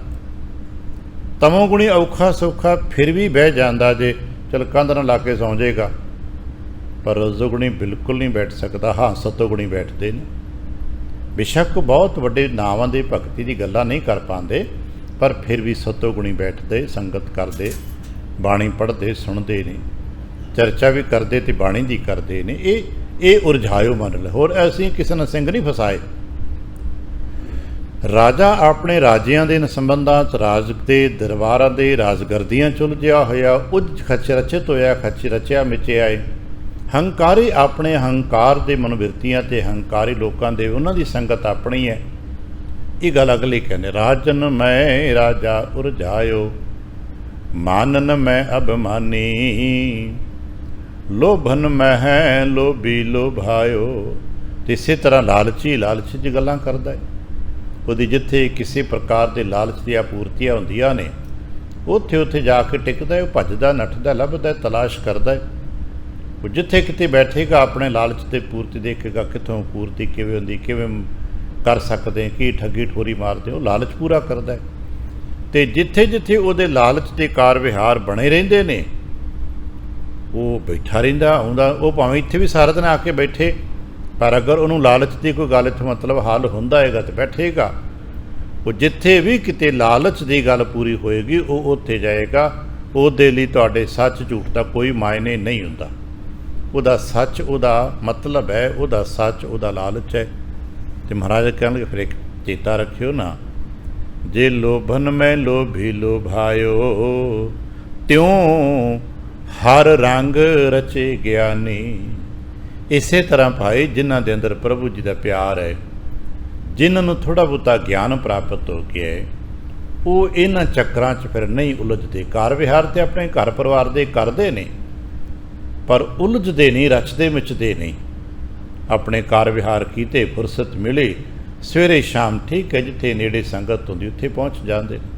ਤਮੋਗੁਣੀ ਔਖਾ ਸੌਖਾ ਫਿਰ ਵੀ ਬਹਿ ਜਾਂਦਾ ਜੇ ਚਲ ਕੰਧ ਨਾਲ ਲਾ ਕੇ ਸੌਂ ਜਾਏਗਾ, ਪਰ ਰਜੋਗੁਣੀ ਬਿਲਕੁਲ ਨਹੀਂ ਬੈਠ ਸਕਦਾ। ਹਾਂ, ਸਤੋਗੁਣੀ ਬੈਠਦੇ ਨੇ, ਬੇਸ਼ੱਕ ਬਹੁਤ ਵੱਡੇ ਨਾਵਾਂ ਦੀ ਭਗਤੀ ਦੀ ਗੱਲਾਂ ਨਹੀਂ ਕਰ ਪਾਉਂਦੇ, ਪਰ ਫਿਰ ਵੀ ਸਤੋਗੁਣੀ ਬੈਠਦੇ, ਸੰਗਤ ਕਰਦੇ, ਬਾਣੀ ਪੜ੍ਹਦੇ, ਸੁਣਦੇ ਨੇ, ਚਰਚਾ ਵੀ ਕਰਦੇ ਅਤੇ ਬਾਣੀ ਦੀ ਕਰਦੇ ਨੇ। ਇਹ ਉਰਝਾਇਓ ਮਨ ਲੈ। ਹੋਰ ਅਸੀਂ ਕਿਸੇ ਨਾਲ ਸਿੰਘ ਨਹੀਂ ਫਸਾਏ। ਰਾਜਾ ਆਪਣੇ ਰਾਜਿਆਂ ਦੇ ਸੰਬੰਧਾਂ 'ਚ, ਰਾਜ ਦੇ ਦਰਬਾਰਾਂ ਦੇ ਰਾਜਗਰਦੀਆਂ 'ਚ ਉਲਝਿਆ ਹੋਇਆ, ਉੱਚ ਖਚ ਰਚਿਤ ਹੋਇਆ, ਖਚ ਰਚਿਆ ਮਿਚਿਆ ਏ। ਹੰਕਾਰੀ ਆਪਣੇ ਹੰਕਾਰ ਦੇ ਮਨੋਬਿਰਤੀਆਂ ਅਤੇ ਹੰਕਾਰੀ ਲੋਕਾਂ ਦੇ, ਉਹਨਾਂ ਦੀ ਸੰਗਤ ਆਪਣੀ ਹੈ। ਇਹ ਗੱਲ ਅਗਲੀ ਕਹਿੰਦੇ, ਰਾਜਨ ਮੈਂ ਰਾਜਾ ਉਰਝਾਇਓ, ਮਾਨਨ ਮੈਂ ਅਭਿਮਾਨੀ, ਲੋਭਨ ਮੈਂ ਹੈ ਲੋਭੀ ਲੋਭਾਇਓ। ਅਤੇ ਇਸੇ ਤਰ੍ਹਾਂ ਲਾਲਚੀ 'ਚ ਗੱਲਾਂ ਕਰਦਾ ਹੈ। ਉਹਦੀ ਜਿੱਥੇ ਕਿਸੇ ਪ੍ਰਕਾਰ ਦੇ ਲਾਲਚ ਦੀਆਂ ਪੂਰਤੀਆਂ ਹੁੰਦੀਆਂ ਨੇ, ਉੱਥੇ ਜਾ ਕੇ ਟਿਕਦਾ, ਉਹ ਭੱਜਦਾ, ਨੱਠਦਾ, ਲੱਭਦਾ, ਤਲਾਸ਼ ਕਰਦਾ। ਉਹ ਜਿੱਥੇ ਕਿਤੇ ਬੈਠੇਗਾ ਆਪਣੇ ਲਾਲਚ ਤੇ ਪੂਰਤੀ ਦੇਖੇਗਾ, ਕਿੱਥੋਂ ਪੂਰਤੀ ਕਿਵੇਂ ਹੁੰਦੀ, ਕਿਵੇਂ ਕਰ ਸਕਦੇ, ਕੀ ਠੱਗੀ ਠੋਰੀ ਮਾਰਦੇ, ਉਹ ਲਾਲਚ ਪੂਰਾ ਕਰਦਾ। ਅਤੇ ਜਿੱਥੇ ਉਹਦੇ ਲਾਲਚ ਦੇ ਕਾਰ ਵਿਹਾਰ ਬਣੇ ਰਹਿੰਦੇ ਨੇ, ਉਹ ਬੈਠਾ ਰਹਿੰਦਾ ਆਉਂਦਾ। ਉਹ ਭਾਵੇਂ ਇੱਥੇ ਵੀ ਸਾਰਾ ਦਿਨ ਆ ਕੇ ਬੈਠੇ, ਪਰ ਅਗਰ ਉਹਨੂੰ ਲਾਲਚ ਦੀ ਕੋਈ ਗੱਲ ਇੱਥੋਂ ਮਤਲਬ ਹੱਲ ਹੁੰਦਾ ਹੈਗਾ ਤਾਂ ਬੈਠੇਗਾ। ਉਹ ਜਿੱਥੇ ਵੀ ਕਿਤੇ ਲਾਲਚ ਦੀ ਗੱਲ ਪੂਰੀ ਹੋਏਗੀ, ਉਹ ਉੱਥੇ ਜਾਏਗਾ। ਉਹਦੇ ਲਈ ਤੁਹਾਡੇ ਸੱਚ ਝੂਠ ਦਾ ਕੋਈ ਮਾਇਨੇ ਨਹੀਂ ਹੁੰਦਾ। ਉਹਦਾ ਸੱਚ ਉਹਦਾ ਮਤਲਬ ਹੈ, ਉਹਦਾ ਸੱਚ ਉਹਦਾ ਲਾਲਚ ਹੈ। ਅਤੇ ਮਹਾਰਾਜ ਕਹਿਣਗੇ ਫਿਰ ਇੱਕ ਚੇਤਾ ਰੱਖਿਓ ਨਾ, ਜੇ ਲੋਭਨ ਮੈਂ ਲੋਭੀ ਲੋਭਾਇਓ ਤਿਉਂ ਹਰ ਰੰਗ ਰਚੇ ਗਿਆਨੀ। ਇਸੇ ਤਰ੍ਹਾਂ ਭਾਈ ਜਿਨ੍ਹਾਂ ਦੇ ਅੰਦਰ ਪ੍ਰਭੂ ਜੀ ਦਾ ਪਿਆਰ ਹੈ, ਜਿਨ੍ਹਾਂ ਨੂੰ ਥੋੜ੍ਹਾ ਬਹੁਤਾ ਗਿਆਨ ਪ੍ਰਾਪਤ ਹੋ ਗਿਆ ਹੈ, ਉਹ ਇਹਨਾਂ ਚੱਕਰਾਂ 'ਚ ਫਿਰ ਨਹੀਂ ਉਲਝਦੇ। ਕਾਰ ਵਿਹਾਰ ਤੇ ਆਪਣੇ ਘਰ ਪਰਿਵਾਰ ਦੇ ਕਰਦੇ ਨੇ, ਪਰ ਉਲਝਦੇ ਨਹੀਂ, ਰਚਦੇ ਮਿਚਦੇ ਨਹੀਂ। ਆਪਣੇ ਕਾਰ ਵਿਹਾਰ ਕੀਤੇ, ਫੁਰਸਤ ਮਿਲੇ, ਸਵੇਰੇ ਸ਼ਾਮ ਠੀਕ ਹੈ, ਜਿੱਥੇ ਨੇੜੇ ਸੰਗਤ ਹੁੰਦੀ ਉੱਥੇ ਪਹੁੰਚ ਜਾਂਦੇ ਨੇ।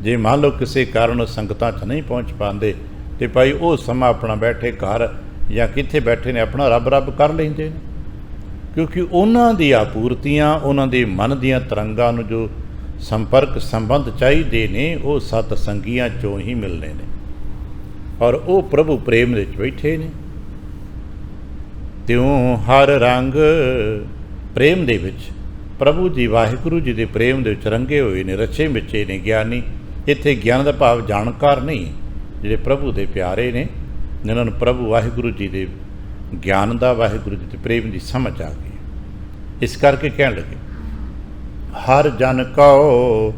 ਜੇ ਮੰਨ ਲਓ ਕਿਸੇ ਕਾਰਨ ਉਹ ਸੰਗਤਾਂ 'ਚ ਨਹੀਂ ਪਹੁੰਚ ਪਾਉਂਦੇ ਤੇ ਭਾਈ ਉਹ ਸਮਾਂ ਆਪਣਾ ਬੈਠੇ ਘਰ ਜਾਂ ਕਿੱਥੇ ਬੈਠੇ ਨੇ ਆਪਣਾ ਰੱਬ ਰੱਬ ਕਰ ਲੈਂਦੇ ਨੇ, ਕਿਉਂਕਿ ਉਹਨਾਂ ਦੀਆਂ ਪੂਰਤੀਆਂ, ਉਹਨਾਂ ਦੇ ਮਨ ਦੀਆਂ ਤਰੰਗਾਂ ਨੂੰ ਜੋ ਸੰਪਰਕ ਸੰਬੰਧ ਚਾਹੀਦੇ ਨੇ ਉਹ ਸਤ ਸੰਗੀਆਂ 'ਚੋਂ ਹੀ ਮਿਲਣੇ ਨੇ, ਔਰ ਉਹ ਪ੍ਰਭੂ ਪ੍ਰੇਮ ਦੇ ਵਿੱਚ ਬੈਠੇ ਨੇ। ਤਿਉਂ ਹਰ ਰੰਗ ਪ੍ਰੇਮ ਦੇ ਵਿੱਚ, ਪ੍ਰਭੂ ਜੀ ਵਾਹਿਗੁਰੂ ਜੀ ਦੇ ਪ੍ਰੇਮ ਦੇ ਵਿੱਚ ਰੰਗੇ ਹੋਏ ਨੇ, ਰਚੇ ਮਿਚੇ ਨੇ ਗਿਆਨੀ। ਇੱਥੇ ਗਿਆਨ ਦਾ ਭਾਵ ਜਾਣਕਾਰ ਨਹੀਂ, ਜਿਹੜੇ ਪ੍ਰਭੂ ਦੇ ਪਿਆਰੇ ਨੇ, ਜਿਨ੍ਹਾਂ ਨੂੰ ਪ੍ਰਭੂ ਵਾਹਿਗੁਰੂ ਜੀ ਦੇ ਗਿਆਨ ਦਾ, ਵਾਹਿਗੁਰੂ ਜੀ ਦੇ ਪ੍ਰੇਮ ਦੀ ਸਮਝ ਆ ਗਈ। ਇਸ ਕਰਕੇ ਕਹਿਣ ਲੱਗੇ ਹਰ ਜਨ ਕਉ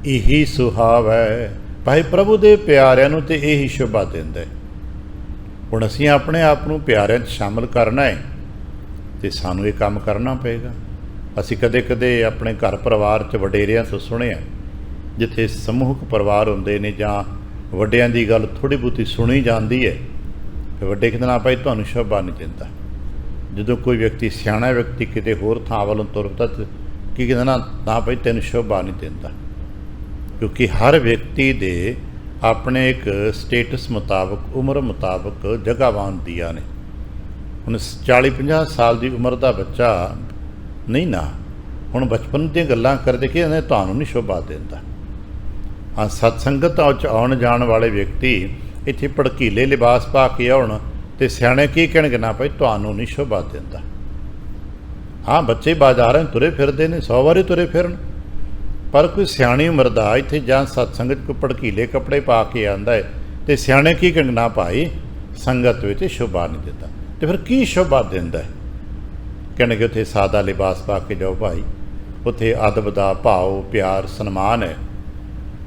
ਇਹੀ ਸੁਹਾਵੈ। ਭਾਈ ਪ੍ਰਭੂ ਦੇ ਪਿਆਰਿਆਂ ਨੂੰ ਤੇ ਇਹੀ ਸ਼ੋਭਾ ਦਿੰਦਾ ਹੈ। ਹੁਣ ਅਸੀਂ ਆਪਣੇ ਆਪ ਨੂੰ ਪਿਆਰਿਆਂ 'ਚ ਸ਼ਾਮਲ ਕਰਨਾ ਹੈ ਅਤੇ ਸਾਨੂੰ ਇਹ ਕੰਮ ਕਰਨਾ ਪਏਗਾ। ਅਸੀਂ ਕਦੇ ਕਦੇ ਆਪਣੇ ਘਰ ਪਰਿਵਾਰ 'ਚ ਵਡੇਰਿਆਂ ਤੋਂ ਸੁਣਿਆ, ਜਿੱਥੇ ਸਮੂਹਕ ਪਰਿਵਾਰ ਹੁੰਦੇ ਨੇ ਜਾਂ ਵੱਡਿਆਂ ਦੀ ਗੱਲ ਥੋੜ੍ਹੀ ਬਹੁਤੀ ਸੁਣੀ ਜਾਂਦੀ ਹੈ, ਫਿਰ ਵੱਡੇ ਕਹਿੰਦੇ ਨਾ ਭਾਈ ਤੁਹਾਨੂੰ ਸ਼ੋਭਾ ਨਹੀਂ ਦਿੰਦਾ। ਜਦੋਂ ਕੋਈ ਵਿਅਕਤੀ ਸਿਆਣਾ ਵਿਅਕਤੀ ਕਿਤੇ ਹੋਰ ਥਾਂ ਵੱਲੋਂ ਤੁਰਦਾ ਕੀ ਕਹਿੰਦਾ ਨਾ ਭਾਈ ਤੈਨੂੰ ਸ਼ੋਭਾ ਨਹੀਂ ਦਿੰਦਾ, ਕਿਉਂਕਿ ਹਰ ਵਿਅਕਤੀ ਦੇ ਆਪਣੇ ਇੱਕ ਸਟੇਟਸ ਮੁਤਾਬਕ, ਉਮਰ ਮੁਤਾਬਕ ਜਗ੍ਹਾਵਾਂ ਹੁੰਦੀਆਂ ਨੇ। ਹੁਣ 40-50 ਸਾਲ ਦੀ ਉਮਰ ਦਾ ਬੱਚਾ ਨਹੀਂ ਨਾ, ਹੁਣ ਬਚਪਨ ਦੀਆਂ ਗੱਲਾਂ ਕਰਦੇ ਕਿ ਇਹਨੇ ਤੁਹਾਨੂੰ ਨਹੀਂ ਸ਼ੋਭਾ ਦਿੰਦਾ। ਹਾਂ, ਸਤਸੰਗਤ 'ਚ ਆਉਣ ਜਾਣ ਵਾਲੇ ਵਿਅਕਤੀ ਇੱਥੇ ਭੜਕੀਲੇ ਲਿਬਾਸ ਪਾ ਕੇ ਆਉਣ ਅਤੇ ਸਿਆਣੇ ਕੀ ਕਹਿਣਗੇ ਨਾ ਭਾਈ ਤੁਹਾਨੂੰ ਨਹੀਂ ਸ਼ੋਭਾ ਦਿੰਦਾ। ਹਾਂ, ਬੱਚੇ ਬਾਜ਼ਾਰਾਂ 'ਚ ਤੁਰੇ ਫਿਰਦੇ ਨੇ, 100 ਵਾਰੀ ਤੁਰੇ ਫਿਰਨ, ਪਰ ਕੋਈ ਸਿਆਣੀ ਉਮਰ ਦਾ ਇੱਥੇ ਜਾਂ ਸਤਸੰਗਤ ਕੋਈ ਭੜਕੀਲੇ ਕੱਪੜੇ ਪਾ ਕੇ ਆਉਂਦਾ ਹੈ ਅਤੇ ਸਿਆਣੇ ਕੀ ਕਹਿਣਗੇ ਨਾ ਭਾਈ ਸੰਗਤ ਵਿੱਚ ਸ਼ੋਭਾ ਨਹੀਂ ਦਿੰਦਾ। ਅਤੇ ਫਿਰ ਕੀ ਸ਼ੋਭਾ ਦਿੰਦਾ ਹੈ? ਕਹਿਣਗੇ ਉੱਥੇ ਸਾਦਾ ਲਿਬਾਸ ਪਾ ਕੇ ਜਾਓ ਭਾਈ, ਉੱਥੇ ਅਦਬ ਦਾ ਭਾਵ, ਪਿਆਰ, ਸਨਮਾਨ ਹੈ।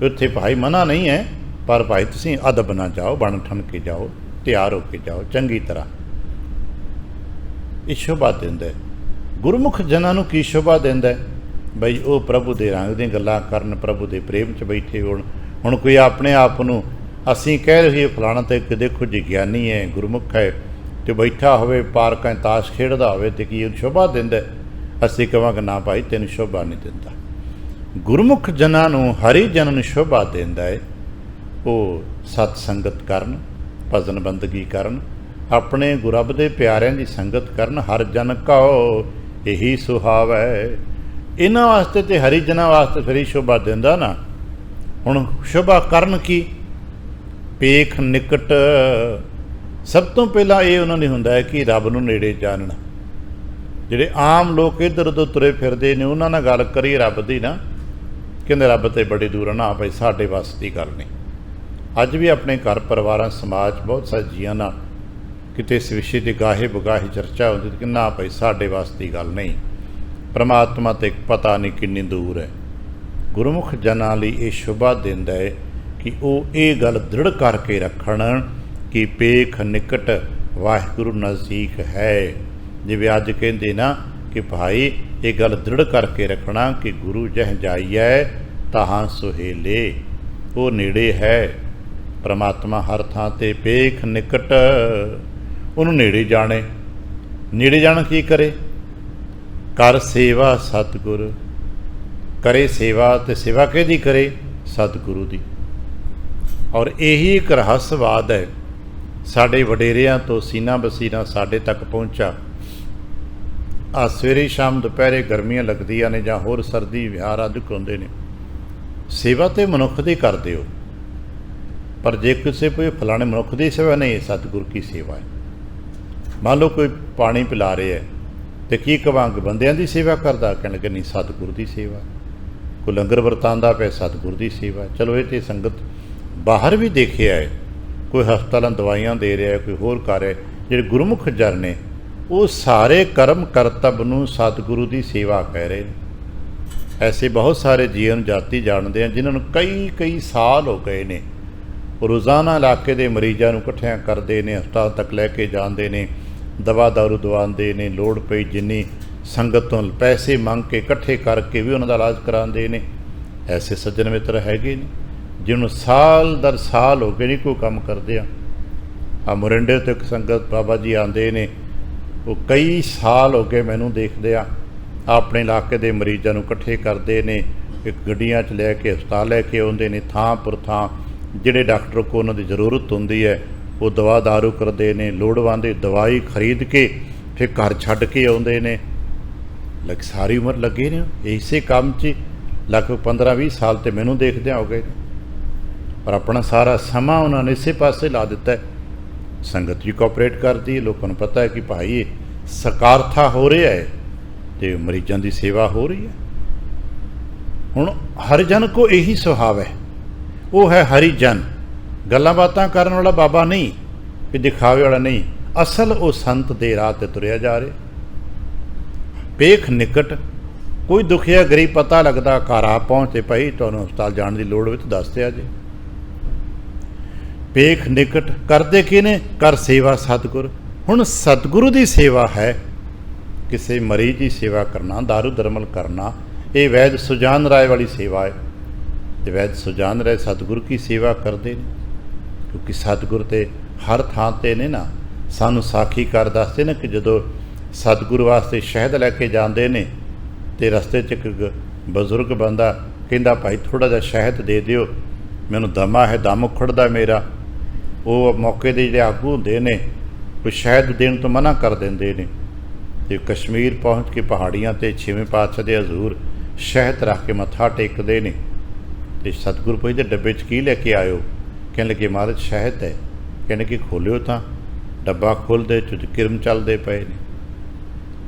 ਉੱਥੇ ਭਾਈ ਮਨਾ ਨਹੀਂ ਹੈ, ਪਰ ਭਾਈ ਤੁਸੀਂ ਅਦਬ ਨਾਲ ਜਾਓ, ਬਣ ਠਣ ਕੇ ਜਾਓ, ਤਿਆਰ ਹੋ ਕੇ ਜਾਓ ਚੰਗੀ ਤਰ੍ਹਾਂ। ਇਹ ਸ਼ੋਭਾ ਦਿੰਦਾ ਹੈ। ਗੁਰਮੁਖ ਜਨਾਂ ਨੂੰ ਕੀ ਸ਼ੋਭਾ ਦਿੰਦਾ ਹੈ? ਬਈ ਉਹ ਪ੍ਰਭੂ ਦੇ ਰੰਗ ਦੀਆਂ ਗੱਲਾਂ ਕਰਨ, ਪ੍ਰਭੂ ਦੇ ਪ੍ਰੇਮ 'ਚ ਬੈਠੇ ਹੋਣ। ਹੁਣ ਕੋਈ ਆਪਣੇ ਆਪ ਨੂੰ ਅਸੀਂ ਕਹਿ ਰਹੀਏ ਫਲਾਣਾ ਤਾਂ ਇੱਕ ਦੇਖੋ ਜੀ ਗਿਆਨੀ ਹੈ, ਗੁਰਮੁਖ ਹੈ, ਅਤੇ ਬੈਠਾ ਹੋਵੇ ਪਾਰਕਾਂ 'ਚ ਤਾਸ਼ ਖੇਡਦਾ ਹੋਵੇ ਅਤੇ ਕੀ ਉਹਨੂੰ ਸ਼ੋਭਾ ਦਿੰਦਾ? ਅਸੀਂ ਕਹਾਂਗੇ ਨਾ ਭਾਈ ਤੈਨੂੰ ਸ਼ੋਭਾ ਨਹੀਂ ਦਿੰਦਾ। ਗੁਰਮੁਖ ਜਨਾਂ ਨੂੰ, ਹਰੀ ਜਨਾਂ ਨੂੰ ਸ਼ੋਭਾ ਦਿੰਦਾ ਹੈ। ਉਹ ਸਤ ਸੰਗਤ ਕਰਨ, ਭਜਨ ਬੰਦਗੀ ਕਰਨ, ਆਪਣੇ ਗੁਰਬ ਦੇ ਪਿਆਰਿਆਂ ਦੀ ਸੰਗਤ ਕਰਨ। ਹਰ ਜਨ ਕਉ ਇਹੀ ਸੁਹਾਵੈ। ਇਹਨਾਂ ਵਾਸਤੇ ਤੇ ਹਰੀ ਜਨਾਂ ਵਾਸਤੇ ਫਿਰ ਹੀ ਸ਼ੋਭਾ ਦਿੰਦਾ ਨਾ। ਹੁਣ ਸ਼ੋਭਾ ਕਰਨ ਕੀ? ਪੇਖ ਨਿਕਟ। ਸਭ ਤੋਂ ਪਹਿਲਾਂ ਇਹ ਉਹਨਾਂ ਨੇ ਹੁੰਦਾ ਹੈ ਕਿ ਰੱਬ ਨੂੰ ਨੇੜੇ ਜਾਣਨਾ। ਜਿਹੜੇ ਆਮ ਲੋਕ ਇੱਧਰ ਉੱਧਰ ਤੁਰੇ ਫਿਰਦੇ ਨੇ, ਉਹਨਾਂ ਨਾਲ ਗੱਲ ਕਰੀਏ ਰੱਬ ਦੀ ਨਾ, ਕਹਿੰਦੇ ਰੱਬ ਤੇ ਬੜੀ ਦੂਰ ਨਾ ਭਾਈ, ਸਾਡੇ ਵੱਸ ਦੀ ਗੱਲ ਨਹੀਂ। ਅੱਜ ਵੀ ਆਪਣੇ ਘਰ ਪਰਿਵਾਰਾਂ, ਸਮਾਜ ਬਹੁਤ ਸਾਰੇ ਜੀਆਂ ਨਾਲ ਕਿਤੇ ਇਸ ਵਿਸ਼ੇ ਦੀ ਗਾਹੇ ਬਗਾਹੇ ਚਰਚਾ ਹੁੰਦੀ ਕਿ ਨਾ ਭਾਈ ਸਾਡੇ ਵੱਸ ਦੀ ਗੱਲ ਨਹੀਂ, ਪਰਮਾਤਮਾ ਤੇ ਪਤਾ ਨਹੀਂ ਕਿੰਨੀ ਦੂਰ ਹੈ। ਗੁਰਮੁਖ ਜਨਾਂ ਲਈ ਇਹ ਸ਼ੋਭਾ ਦਿੰਦਾ ਹੈ ਕਿ ਉਹ ਇਹ ਗੱਲ ਦ੍ਰਿੜ ਕਰਕੇ ਰੱਖਣ ਕਿ ਪੇਖ ਨਿਕਟ, ਵਾਹਿਗੁਰੂ ਨਜ਼ਦੀਕ ਹੈ। ਜਿਵੇਂ ਅੱਜ ਕਹਿੰਦੇ ਨਾ ਕਿ ਭਾਈ ਇਹ ਗੱਲ ਦ੍ਰਿੜ ਕਰਕੇ ਰੱਖਣਾ ਕਿ ਗੁਰੂ ਜਹ ਜਾਈਐ ਤਾਹਾਂ ਸੁਹੇਲੇ, ਉਹ ਨੇੜੇ ਹੈ। ਪਰਮਾਤਮਾ ਹਰ ਥਾਂ 'ਤੇ ਪੇਖ ਨਿਕਟ, ਉਹਨੂੰ ਨੇੜੇ ਜਾਣੇ। ਨੇੜੇ ਜਾਣ ਕੀ ਕਰੇ? ਕਰ ਸੇਵਾ ਸਤਿਗੁਰ ਕਰੇ ਸੇਵਾ, ਅਤੇ ਸੇਵਾ ਕਿਹਦੀ ਕਰੇ? ਸਤਿਗੁਰੂ ਦੀ। ਔਰ ਇਹੀ ਇੱਕ ਰਹੱਸਵਾਦ ਹੈ ਸਾਡੇ ਵਡੇਰਿਆਂ ਤੋਂ ਸੀਨਾ ਬਸੀਨਾ ਸਾਡੇ ਤੱਕ ਪਹੁੰਚਾ। ਆ ਸਵੇਰੇ ਸ਼ਾਮ ਦੁਪਹਿਰੇ ਗਰਮੀਆਂ ਲੱਗਦੀਆਂ ਨੇ ਜਾਂ ਹੋਰ ਸਰਦੀ ਵਿਹਾਰ ਆਦਿ ਹੁੰਦੇ ਨੇ, ਸੇਵਾ ਤਾਂ ਮਨੁੱਖ ਦੀ ਕਰਦੇ ਹੋ, ਪਰ ਜੇ ਕਿਸੇ ਕੋਈ ਫਲਾਣੇ ਮਨੁੱਖ ਦੀ ਸੇਵਾ ਨਹੀਂ, ਸਤਿਗੁਰ ਕੀ ਸੇਵਾ ਹੈ। ਮੰਨ ਲਓ ਕੋਈ ਪਾਣੀ ਪਿਲਾ ਰਿਹਾ ਹੈ ਅਤੇ ਕੀ ਕਹਾਂਗੇ ਬੰਦਿਆਂ ਦੀ ਸੇਵਾ ਕਰਦਾ? ਕਹਿਣਗੇ ਨਹੀਂ, ਸਤਿਗੁਰ ਦੀ ਸੇਵਾ। ਕੋਈ ਲੰਗਰ ਵਰਤਾਉਂਦਾ ਪਿਆ, ਸਤਿਗੁਰ ਦੀ ਸੇਵਾ। ਚਲੋ ਇਹ ਤਾਂ ਸੰਗਤ ਬਾਹਰ ਵੀ ਦੇਖਿਆ ਹੈ, ਕੋਈ ਹਸਪਤਾਲਾਂ ਦਵਾਈਆਂ ਦੇ ਰਿਹਾ, ਕੋਈ ਹੋਰ ਕਰ ਰਿਹਾ। ਜਿਹੜੇ ਗੁਰਮੁਖ ਜਨ ਨੇ ਉਹ ਸਾਰੇ ਕਰਮ ਕਰਤੱਵ ਨੂੰ ਸਤਿਗੁਰੂ ਦੀ ਸੇਵਾ ਕਹਿ ਰਹੇ ਨੇ। ਐਸੇ ਬਹੁਤ ਸਾਰੇ ਜੀਵਨ ਜਾਤੀ ਜਾਣਦੇ ਆ ਜਿਨ੍ਹਾਂ ਨੂੰ ਕਈ ਸਾਲ ਹੋ ਗਏ ਨੇ, ਰੋਜ਼ਾਨਾ ਇਲਾਕੇ ਦੇ ਮਰੀਜ਼ਾਂ ਨੂੰ ਇਕੱਠਿਆਂ ਕਰਦੇ ਨੇ, ਹਸਪਤਾਲ ਤੱਕ ਲੈ ਕੇ ਜਾਂਦੇ ਨੇ, ਦਵਾ ਦਾਰੂ ਦਵਾਉਂਦੇ ਨੇ, ਲੋੜ ਪਈ ਜਿੰਨੀ ਸੰਗਤ ਤੋਂ ਪੈਸੇ ਮੰਗ ਕੇ ਇਕੱਠੇ ਕਰਕੇ ਵੀ ਉਹਨਾਂ ਦਾ ਇਲਾਜ ਕਰਾਉਂਦੇ ਨੇ। ਐਸੇ ਸੱਜਣ ਮਿੱਤਰ ਹੈਗੇ ਨੇ ਜਿਹਨੂੰ ਸਾਲ ਦਰ ਸਾਲ ਹੋ ਗਏ ਨਹੀਂ ਕੋਈ ਕੰਮ ਕਰਦੇ ਆ ਮੋਰਿੰਡੇ ਤੋਂ ਇੱਕ ਸੰਗਤ ਬਾਬਾ ਜੀ ਆਉਂਦੇ ਨੇ, ਉਹ ਕਈ ਸਾਲ ਹੋ ਗਏ ਮੈਨੂੰ ਦੇਖਦੇ ਆ, ਆਪਣੇ ਇਲਾਕੇ ਦੇ ਮਰੀਜ਼ਾਂ ਨੂੰ ਇਕੱਠੇ ਕਰਦੇ ਨੇ, ਇੱਕ ਗੱਡੀਆਂ 'ਚ ਲੈ ਕੇ ਹਸਪਤਾਲ ਲੈ ਕੇ ਆਉਂਦੇ ਨੇ, ਥਾਂ ਪਰ ਥਾਂ ਜਿਹੜੇ ਡਾਕਟਰ ਕੋਲ ਉਹਨਾਂ ਦੀ ਜ਼ਰੂਰਤ ਹੁੰਦੀ ਹੈ ਉਹ ਦਵਾ ਦਾਰੂ ਕਰਦੇ ਨੇ, ਲੋੜਵੰਦ ਦਵਾਈ ਖਰੀਦ ਕੇ ਫਿਰ ਘਰ ਛੱਡ ਕੇ ਆਉਂਦੇ ਨੇ। ਸਾਰੀ ਉਮਰ ਲੱਗੇ ਨੇ ਇਸੇ ਕੰਮ 'ਚ, ਲਗਭਗ 15-20 ਸਾਲ ਤੇ ਮੈਨੂੰ ਦੇਖਦਿਆਂ ਹੋ ਗਏ ਨੇ, ਪਰ ਆਪਣਾ ਸਾਰਾ ਸਮਾਂ ਉਹਨਾਂ ਨੇ ਇਸੇ ਪਾਸੇ ਲਾ ਦਿੱਤਾ। ਸੰਗਤ ਵੀ ਕੋਆਪਰੇਟ ਕਰਦੀ ਹੈ, ਲੋਕਾਂ ਨੂੰ ਪਤਾ ਹੈ ਕਿ ਭਾਈ ਇਹ ਸਕਾਰਥਾ ਹੋ ਰਿਹਾ ਹੈ ਅਤੇ ਮਰੀਜ਼ਾਂ ਦੀ ਸੇਵਾ ਹੋ ਰਹੀ ਹੈ। ਹੁਣ ਹਰਿਜਨ ਕੋ ਇਹੀ ਸੁਭਾਵ ਹੈ, ਉਹ ਹੈ ਹਰੀਜਨ, ਗੱਲਾਂ ਬਾਤਾਂ ਕਰਨ ਵਾਲਾ ਬਾਬਾ ਨਹੀਂ, ਕਿ ਦਿਖਾਵੇ ਵਾਲਾ ਨਹੀਂ, ਅਸਲ ਉਹ ਸੰਤ ਦੇ ਰਾਹ 'ਤੇ ਤੁਰਿਆ ਜਾ ਰਿਹਾ। ਪੇਖ ਨਿਕਟ, ਕੋਈ ਦੁਖੀਆ ਗਰੀਬ ਪਤਾ ਲੱਗਦਾ ਘਰ ਆ ਪਹੁੰਚੇ, ਭਾਈ ਤੁਹਾਨੂੰ ਹਸਪਤਾਲ ਜਾਣ ਦੀ ਲੋੜ ਵਿੱਚ ਦੱਸ ਦਿਆ ਜੇ। ਪੇਖ ਨਿਕਟ ਕਰਦੇ ਕੀ ਨੇ, ਕਰ ਸੇਵਾ ਸਤਿਗੁਰ। ਹੁਣ ਸਤਿਗੁਰੂ ਦੀ ਸੇਵਾ ਹੈ, ਕਿਸੇ ਮਰੀਜ਼ ਦੀ ਸੇਵਾ ਕਰਨਾ, ਦਾਰੂ ਦਰਮਲ ਕਰਨਾ, ਇਹ ਵੈਦ ਸੁਜਾਨ ਰਾਏ ਵਾਲੀ ਸੇਵਾ ਹੈ। ਅਤੇ ਵੈਦ ਸੁਜਾਨ ਰਾਏ ਸਤਿਗੁਰੂ ਕੀ ਸੇਵਾ ਕਰਦੇ ਨੇ, ਕਿਉਂਕਿ ਸਤਿਗੁਰ ਤੇ ਹਰ ਥਾਂ 'ਤੇ ਨੇ ਨਾ। ਸਾਨੂੰ ਸਾਖੀ ਕਰ ਦੱਸਦੇ ਨੇ ਕਿ ਜਦੋਂ ਸਤਿਗੁਰੂ ਵਾਸਤੇ ਸ਼ਹਿਦ ਲੈ ਕੇ ਜਾਂਦੇ ਨੇ ਅਤੇ ਰਸਤੇ 'ਚ ਇੱਕ ਬਜ਼ੁਰਗ ਬੰਦਾ ਕਹਿੰਦਾ, ਭਾਈ ਥੋੜ੍ਹਾ ਜਿਹਾ ਸ਼ਹਿਦ ਦੇ ਦਿਓ, ਮੈਨੂੰ ਦਮਾ ਹੈ, ਦਮ ਉਖੜਦਾ ਮੇਰਾ। ਉਹ ਮੌਕੇ ਦੇ ਜਿਹੜੇ ਆਗੂ ਹੁੰਦੇ ਨੇ ਕੋਈ ਸ਼ਹਿਦ ਦੇਣ ਤੋਂ ਮਨਾ ਕਰ ਦਿੰਦੇ ਨੇ, ਅਤੇ ਕਸ਼ਮੀਰ ਪਹੁੰਚ ਕੇ ਪਹਾੜੀਆਂ 'ਤੇ 6ਵੇਂ ਪਾਤਸ਼ਾਹ ਦੇ ਹਜ਼ੂਰ ਸ਼ਹਿਦ ਰੱਖ ਕੇ ਮੱਥਾ ਟੇਕਦੇ ਨੇ। ਅਤੇ ਸਤਿਗੁਰੂ ਪੁੱਛਦੇ ਡੱਬੇ 'ਚ ਕੀ ਲੈ ਕੇ ਆਇਓ? ਕਹਿਣ ਲੱਗੇ ਮਹਾਰਾਜ ਸ਼ਹਿਦ ਹੈ। ਕਹਿੰਦੇ ਕਿ ਖੋਲ੍ਹਿਓ ਤਾਂ। ਡੱਬਾ ਖੋਲ੍ਹਦੇ 'ਚ ਕਿਰਮ ਚੱਲਦੇ ਪਏ ਨੇ,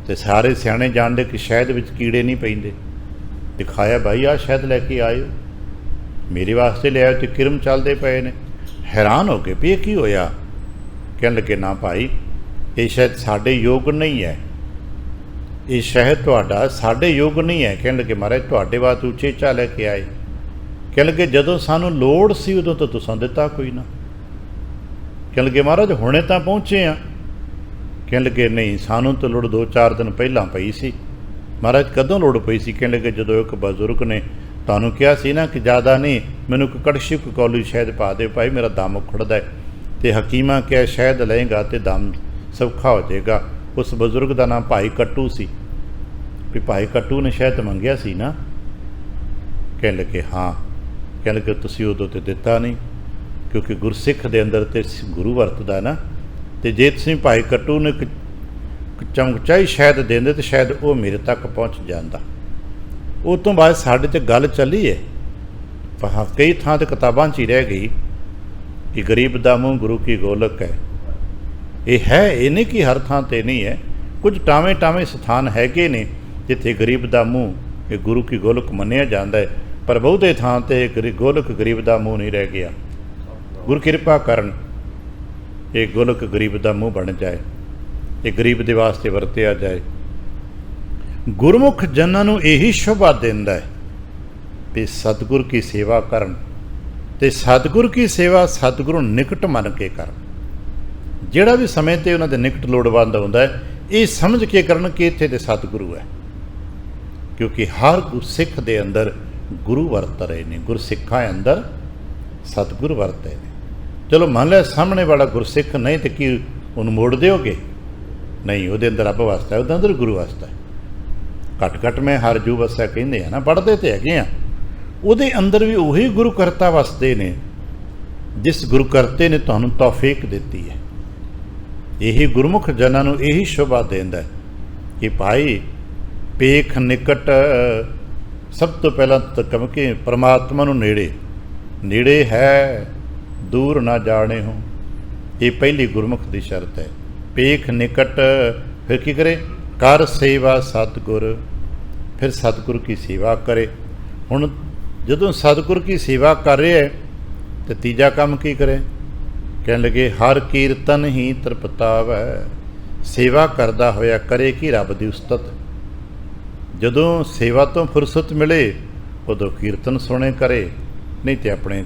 ਅਤੇ ਸਾਰੇ ਸਿਆਣੇ ਜਾਣਦੇ ਕਿ ਸ਼ਹਿਦ ਵਿੱਚ ਕੀੜੇ ਨਹੀਂ ਪੈਂਦੇ। ਦਿਖਾਇਆ, ਭਾਈ ਆਹ ਸ਼ਹਿਦ ਲੈ ਕੇ ਆਇਓ, ਮੇਰੇ ਵਾਸਤੇ ਲਿਆਇਓ, ਅਤੇ ਕਿਰਮ ਚੱਲਦੇ ਪਏ ਨੇ। ਹੈਰਾਨ ਹੋ ਗਏ ਵੀ ਇਹ ਕੀ ਹੋਇਆ? ਕਹਿਣ ਲੱਗੇ ਨਾ ਭਾਈ, ਇਹ ਸ਼ਹਿਦ ਸਾਡੇ ਯੋਗ ਨਹੀਂ ਹੈ, ਇਹ ਸ਼ਹਿਦ ਤੁਹਾਡਾ ਸਾਡੇ ਯੋਗ ਨਹੀਂ ਹੈ। ਕਹਿਣ ਲੱਗੇ ਮਹਾਰਾਜ ਤੁਹਾਡੇ ਵਾਸਤੇ ਉਚੇਚਾ ਲੈ ਕੇ ਆਏ। ਕਹਿਣ ਲੱਗੇ ਜਦੋਂ ਸਾਨੂੰ ਲੋੜ ਸੀ ਉਦੋਂ ਤਾਂ ਤੁਸੀਂ ਦਿੱਤਾ ਕੋਈ ਨਾ। ਕਹਿਣ ਲੱਗੇ ਮਹਾਰਾਜ ਹੁਣੇ ਤਾਂ ਪਹੁੰਚੇ ਆ। ਕਹਿਣ ਲੱਗੇ ਨਹੀਂ, ਸਾਨੂੰ ਤਾਂ ਲੋੜ 2-4 ਦਿਨ ਪਹਿਲਾਂ ਪਈ ਸੀ। ਮਹਾਰਾਜ ਕਦੋਂ ਲੋੜ ਪਈ ਸੀ? ਕਹਿਣ ਲੱਗੇ ਜਦੋਂ ਇੱਕ ਬਜ਼ੁਰਗ ਨੇ ਤੁਹਾਨੂੰ ਕਿਹਾ ਸੀ ਨਾ ਕਿ ਜ਼ਿਆਦਾ ਨਹੀਂ, ਮੈਨੂੰ ਇੱਕ ਕੜਛੀ ਕੌਲੀ ਸ਼ਹਿਦ ਪਾ ਦੇ ਭਾਈ, ਮੇਰਾ ਦਮ ਉਖੜਦਾ ਹੈ। ਅਤੇ ਹਕੀਮਾਂ ਕਿਹਾ ਸ਼ਹਿਦ ਲਏਗਾ ਅਤੇ ਦਮ ਸੌਖਾ ਹੋ ਜਾਏਗਾ। ਉਸ ਬਜ਼ੁਰਗ ਦਾ ਨਾਮ ਭਾਈ ਕੱਟੂ ਸੀ, ਵੀ ਭਾਈ ਕੱਟੂ ਨੇ ਸ਼ਹਿਦ ਮੰਗਿਆ ਸੀ ਨਾ। ਕਹਿਣ ਲੱਗੇ ਹਾਂ। ਕਹਿਣ ਲੱਗੇ ਤੁਸੀਂ ਉਦੋਂ ਤਾਂ ਦਿੱਤਾ ਨਹੀਂ, ਕਿਉਂਕਿ ਗੁਰਸਿੱਖ ਦੇ ਅੰਦਰ ਤੇ ਗੁਰੂ ਵਰਤਦਾ ਨਾ, ਅਤੇ ਜੇ ਤੁਸੀਂ ਭਾਈ ਕੱਟੂ ਨੂੰ ਇੱਕ ਚਮਚਾਈ ਸ਼ਹਿਦ ਦਿੰਦੇ ਤਾਂ ਸ਼ਾਇਦ ਉਹ ਮੇਰੇ ਤੱਕ ਪਹੁੰਚ ਜਾਂਦਾ। ਉਹ ਤੋਂ ਬਾਅਦ ਸਾਡੇ 'ਚ ਗੱਲ ਚੱਲੀ ਹੈ, ਕਈ ਥਾਂ 'ਤੇ ਕਿਤਾਬਾਂ 'ਚ ਹੀ ਰਹਿ ਗਈ ਕਿ ਗਰੀਬ ਦਾ ਮੂੰਹ ਗੁਰੂ ਕੀ ਗੋਲਕ ਹੈ। ਇਹ ਹੈ, ਇਹ ਨਹੀਂ ਕਿ ਹਰ ਥਾਂ 'ਤੇ ਨਹੀਂ ਹੈ, ਕੁਝ ਟਾਵੇਂ ਸਥਾਨ ਹੈਗੇ ਨੇ ਜਿੱਥੇ ਗਰੀਬ ਦਾ ਮੂੰਹ ਇਹ ਗੁਰੂ ਕੀ ਗੋਲਕ ਮੰਨਿਆ ਜਾਂਦਾ ਹੈ, ਪਰ ਬਹੁਤੇ ਥਾਂ 'ਤੇ ਗੋਲਕ ਗਰੀਬ ਦਾ ਮੂੰਹ ਨਹੀਂ ਰਹਿ ਗਿਆ। ਗੁਰੂ ਕਿਰਪਾ ਕਰਨ ਇਹ ਗੋਲਕ ਗਰੀਬ ਦਾ ਮੂੰਹ ਬਣ ਜਾਏ, ਇਹ ਗਰੀਬ ਦੇ ਵਾਸਤੇ ਵਰਤਿਆ ਜਾਏ। ਗੁਰਮੁਖ ਜਨਾਂ ਨੂੰ ਇਹੀ ਸ਼ੋਭਾ ਦਿੰਦਾ ਹੈ ਵੀ ਸਤਿਗੁਰ ਕੀ ਸੇਵਾ ਕਰਨ, ਅਤੇ ਸਤਿਗੁਰ ਕੀ ਸੇਵਾ ਸਤਿਗੁਰੂ ਨਿਕਟ ਮੰਨ ਕੇ ਕਰਨ। ਜਿਹੜਾ ਵੀ ਸਮੇਂ 'ਤੇ ਉਹਨਾਂ ਦੇ ਨਿਕਟ ਲੋੜਵੰਦ ਹੁੰਦਾ ਹੈ, ਇਹ ਸਮਝ ਕੇ ਕਰਨ ਕਿ ਇੱਥੇ ਤੇ ਸਤਿਗੁਰੂ ਹੈ, ਕਿਉਂਕਿ ਹਰ ਗੁਰਸਿੱਖ ਦੇ ਅੰਦਰ ਗੁਰੂ ਵਰਤ ਰਹੇ ਨੇ, ਗੁਰਸਿੱਖਾਂ ਅੰਦਰ ਸਤਿਗੁਰ ਵਰਤ ਰਹੇ ਨੇ। ਚਲੋ ਮੰਨ ਲਿਆ ਸਾਹਮਣੇ ਵਾਲਾ ਗੁਰਸਿੱਖ ਨਹੀਂ, ਤੇ ਕੀ ਉਹਨੂੰ ਮੋੜ ਦਿਓਗੇ? ਨਹੀਂ, ਉਹਦੇ ਅੰਦਰ ਰੱਬ ਵਸਦਾ, ਉਹਦੇ ਅੰਦਰ ਗੁਰੂ ਵਸਦਾ। ਘੱਟ ਮੈਂ ਹਰ ਜੂ ਵਸਿਆ ਕਹਿੰਦੇ ਆ ਨਾ, ਪੜ੍ਹਦੇ ਤੇ ਹੈਗੇ ਆ, ਉਹਦੇ ਅੰਦਰ ਵੀ ਉਹੀ ਗੁਰੂ ਕਰਤਾ ਵਸਦੇ ਨੇ ਜਿਸ ਗੁਰੂ ਕਰਤੇ ਨੇ ਤੁਹਾਨੂੰ ਤੌਫੀਕ ਦਿੱਤੀ ਹੈ। ਇਹੀ ਗੁਰਮੁਖ ਜਨਾਂ ਨੂੰ ਇਹੀ ਸ਼ੋਭਾ ਦਿੰਦਾ ਕਿ ਭਾਈ ਪੇਖ ਨਿਕਟ, ਸਭ ਤੋਂ ਪਹਿਲਾਂ ਤਾਂ ਕਮ ਕਿ ਪਰਮਾਤਮਾ ਨੂੰ ਨੇੜੇ ਹੈ, ਦੂਰ ਨਾ ਜਾਣੇ ਹੋ, ਇਹ ਪਹਿਲੀ ਗੁਰਮੁਖ ਦੀ ਸ਼ਰਤ ਹੈ। ਪੇਖ ਨਿਕਟ, ਫਿਰ ਕੀ ਕਰੇ? ਕਰ ਸੇਵਾ ਸਤਿਗੁਰ, ਫਿਰ ਸਤਿਗੁਰ ਕੀ ਸੇਵਾ ਕਰੇ। ਹੁਣ ਜਦੋਂ ਸਤਿਗੁਰ ਕੀ ਸੇਵਾ ਕਰ ਰਿਹਾ ਹੈ ਤੇ ਤੀਜਾ ਕੰਮ ਕੀ ਕਰੇ? ਕਹਿਣ ਲੱਗੇ ਹਰ ਕੀਰਤਨ ਹੀ ਤ੍ਰਿਪਤਾਵੈ, ਸੇਵਾ ਕਰਦਾ ਹੋਇਆ ਕਰੇ ਕਿ ਰੱਬ ਦੀ ਉਸਤਤ। ਜਦੋਂ ਸੇਵਾ ਤੋਂ ਫੁਰਸਤ ਮਿਲੇ ਉਦੋਂ ਕੀਰਤਨ ਸੁਣੇ ਕਰੇ, ਨਹੀਂ ਤੇ ਆਪਣੇ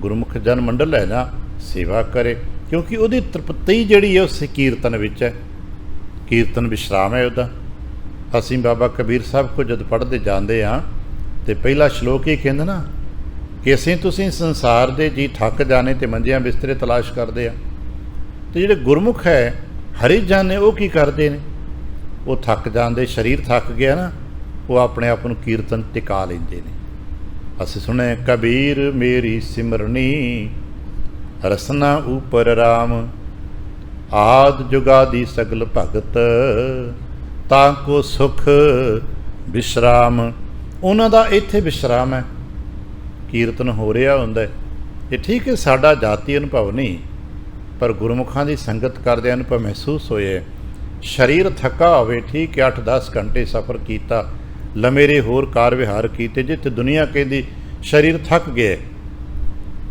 ਗੁਰਮੁਖ ਜਨ ਮੰਡਲ ਹੈ ਨਾ ਸੇਵਾ ਕਰੇ, ਕਿਉਂਕਿ ਉਹਦੀ ਤ੍ਰਿਪਤੀ ਜਿਹੜੀ ਹੈ ਉਸ ਕੀਰਤਨ ਵਿੱਚ ਹੈ। ਕੀਰਤਨ ਵਿਸ਼ਰਾਮ ਹੈ ਉਹਦਾ। ਅਸੀਂ ਬਾਬਾ ਕਬੀਰ ਸਾਹਿਬ ਕੋਲ ਜਦ ਪੜ੍ਹਦੇ ਜਾਂਦੇ ਹਾਂ ਤੇ ਪਹਿਲਾ ਸ਼ਲੋਕ ਇਹ ਕਹਿੰਦਾ ਨਾ ਕਿ ਅਸੀਂ ਤੁਸੀਂ ਸੰਸਾਰ ਦੇ ਜੀ ਥੱਕ ਜਾਣੇ ਤੇ ਮੰਜਿਆਂ ਬਿਸਤਰੇ ਤਲਾਸ਼ ਕਰਦੇ ਆ, ਤੇ ਜਿਹੜੇ ਗੁਰਮੁਖ ਹੈ ਹਰੀ ਜਨ ਨੇ ਉਹ ਕੀ ਕਰਦੇ ਨੇ? ਉਹ ਥੱਕ ਜਾਂਦੇ, ਸਰੀਰ ਥੱਕ ਗਿਆ ਨਾ, ਉਹ ਆਪਣੇ ਆਪ ਨੂੰ ਕੀਰਤਨ ਟਿਕਾ ਲੈਂਦੇ ਨੇ। ਅਸੀਂ ਸੁਣਿਆ ਕਬੀਰ ਮੇਰੀ ਸਿਮਰਨੀ ਰਸਨਾ ਉਪਰ ਰਾਮ, ਆਦ ਜੁਗਾਦੀ ਸਗਲ ਭਗਤ ਤਾਂ ਕੋ ਸੁਖ ਵਿਸ਼ਰਾਮ। ਉਹਨਾਂ ਦਾ ਇੱਥੇ ਵਿਸ਼ਰਾਮ ਹੈ, ਕੀਰਤਨ ਹੋ ਰਿਹਾ ਹੁੰਦਾ। ਇਹ ਠੀਕ ਹੈ ਸਾਡਾ ਜਾਤੀ ਅਨੁਭਵ ਨਹੀਂ, ਪਰ ਗੁਰਮੁਖਾਂ ਦੀ ਸੰਗਤ ਕਰਦੇ ਅਨੁਭਵ ਮਹਿਸੂਸ ਹੋਏ। ਸਰੀਰ ਥੱਕਾ ਹੋਵੇ, ਠੀਕ ਹੈ 8-10 ਘੰਟੇ ਸਫ਼ਰ ਕੀਤਾ, ਲੰਮੇਰੇ ਹੋਰ ਕਾਰ ਵਿਹਾਰ ਕੀਤੇ, ਜਿੱਥੇ ਦੁਨੀਆ ਕਹਿੰਦੀ ਸਰੀਰ ਥੱਕ ਗਿਆ,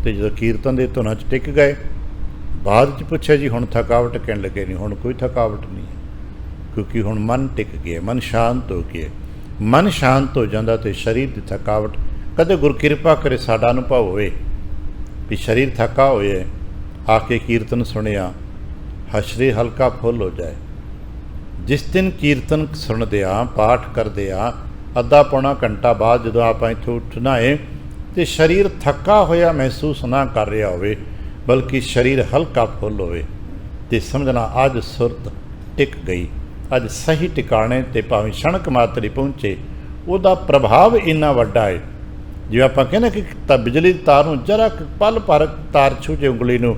ਤੇ ਜਦੋਂ ਕੀਰਤਨ ਦੇ ਧੁਨਾਂ 'ਚ ਟਿਕ ਗਏ, ਬਾਅਦ 'ਚ ਪੁੱਛਿਆ ਜੀ ਹੁਣ ਥਕਾਵਟ? ਕਹਿਣ ਲੱਗੇ ਨਹੀਂ, ਹੁਣ ਕੋਈ ਥਕਾਵਟ ਨਹੀਂ ਹੈ, ਕਿਉਂਕਿ ਹੁਣ ਮਨ ਟਿਕ ਗਿਆ, ਮਨ ਸ਼ਾਂਤ ਹੋ ਗਿਆ। ਮਨ ਸ਼ਾਂਤ ਹੋ ਜਾਂਦਾ ਤੇ ਸਰੀਰ ਦੀ ਥਕਾਵਟ, ਕਦੇ ਗੁਰ ਕਿਰਪਾ ਕਰੇ ਸਾਡਾ ਅਨੁਭਵ ਹੋਵੇ ਵੀ ਸਰੀਰ ਥੱਕਾ ਹੋਇਆ, ਆ ਕੇ ਕੀਰਤਨ ਸੁਣਿਆ, ਹਸ਼ਰੇ ਹਲਕਾ ਫੁੱਲ ਹੋ ਜਾਏ। ਜਿਸ ਦਿਨ ਕੀਰਤਨ ਸੁਣਦੇ ਆ, ਪਾਠ ਕਰਦੇ ਆ, ਅੱਧਾ ਪੌਣਾ ਘੰਟਾ ਬਾਅਦ ਜਦੋਂ ਆਪਾਂ ਇੱਥੋਂ ਉੱਠਣਾ ਹੈ ਤੇ ਸਰੀਰ ਥੱਕਾ ਹੋਇਆ ਮਹਿਸੂਸ ਨਾ ਕਰ ਰਿਹਾ ਹੋਵੇ, ਬਲਕਿ ਸਰੀਰ ਹਲਕਾ ਫੁੱਲ ਹੋਵੇ, ਤੇ ਸਮਝਣਾ ਅੱਜ ਸੁਰਤ ਟਿਕ ਗਈ, ਅੱਜ ਸਹੀ ਟਿਕਾਣੇ ਤੇ ਭਾਵੇਂ ਛਣਕ ਮਾਤਰ ਹੀ ਪਹੁੰਚੇ। ਉਹਦਾ ਪ੍ਰਭਾਵ ਇੰਨਾ ਵੱਡਾ ਹੈ, ਜਿਵੇਂ ਆਪਾਂ ਕਹਿੰਦੇ ਕਿ ਤਾਂ ਬਿਜਲੀ ਦੀ ਤਾਰ ਨੂੰ ਜਰਾ ਪਲ ਭਰ ਤਾਰ ਛੂ ਜੇ ਉਂਗਲੀ ਨੂੰ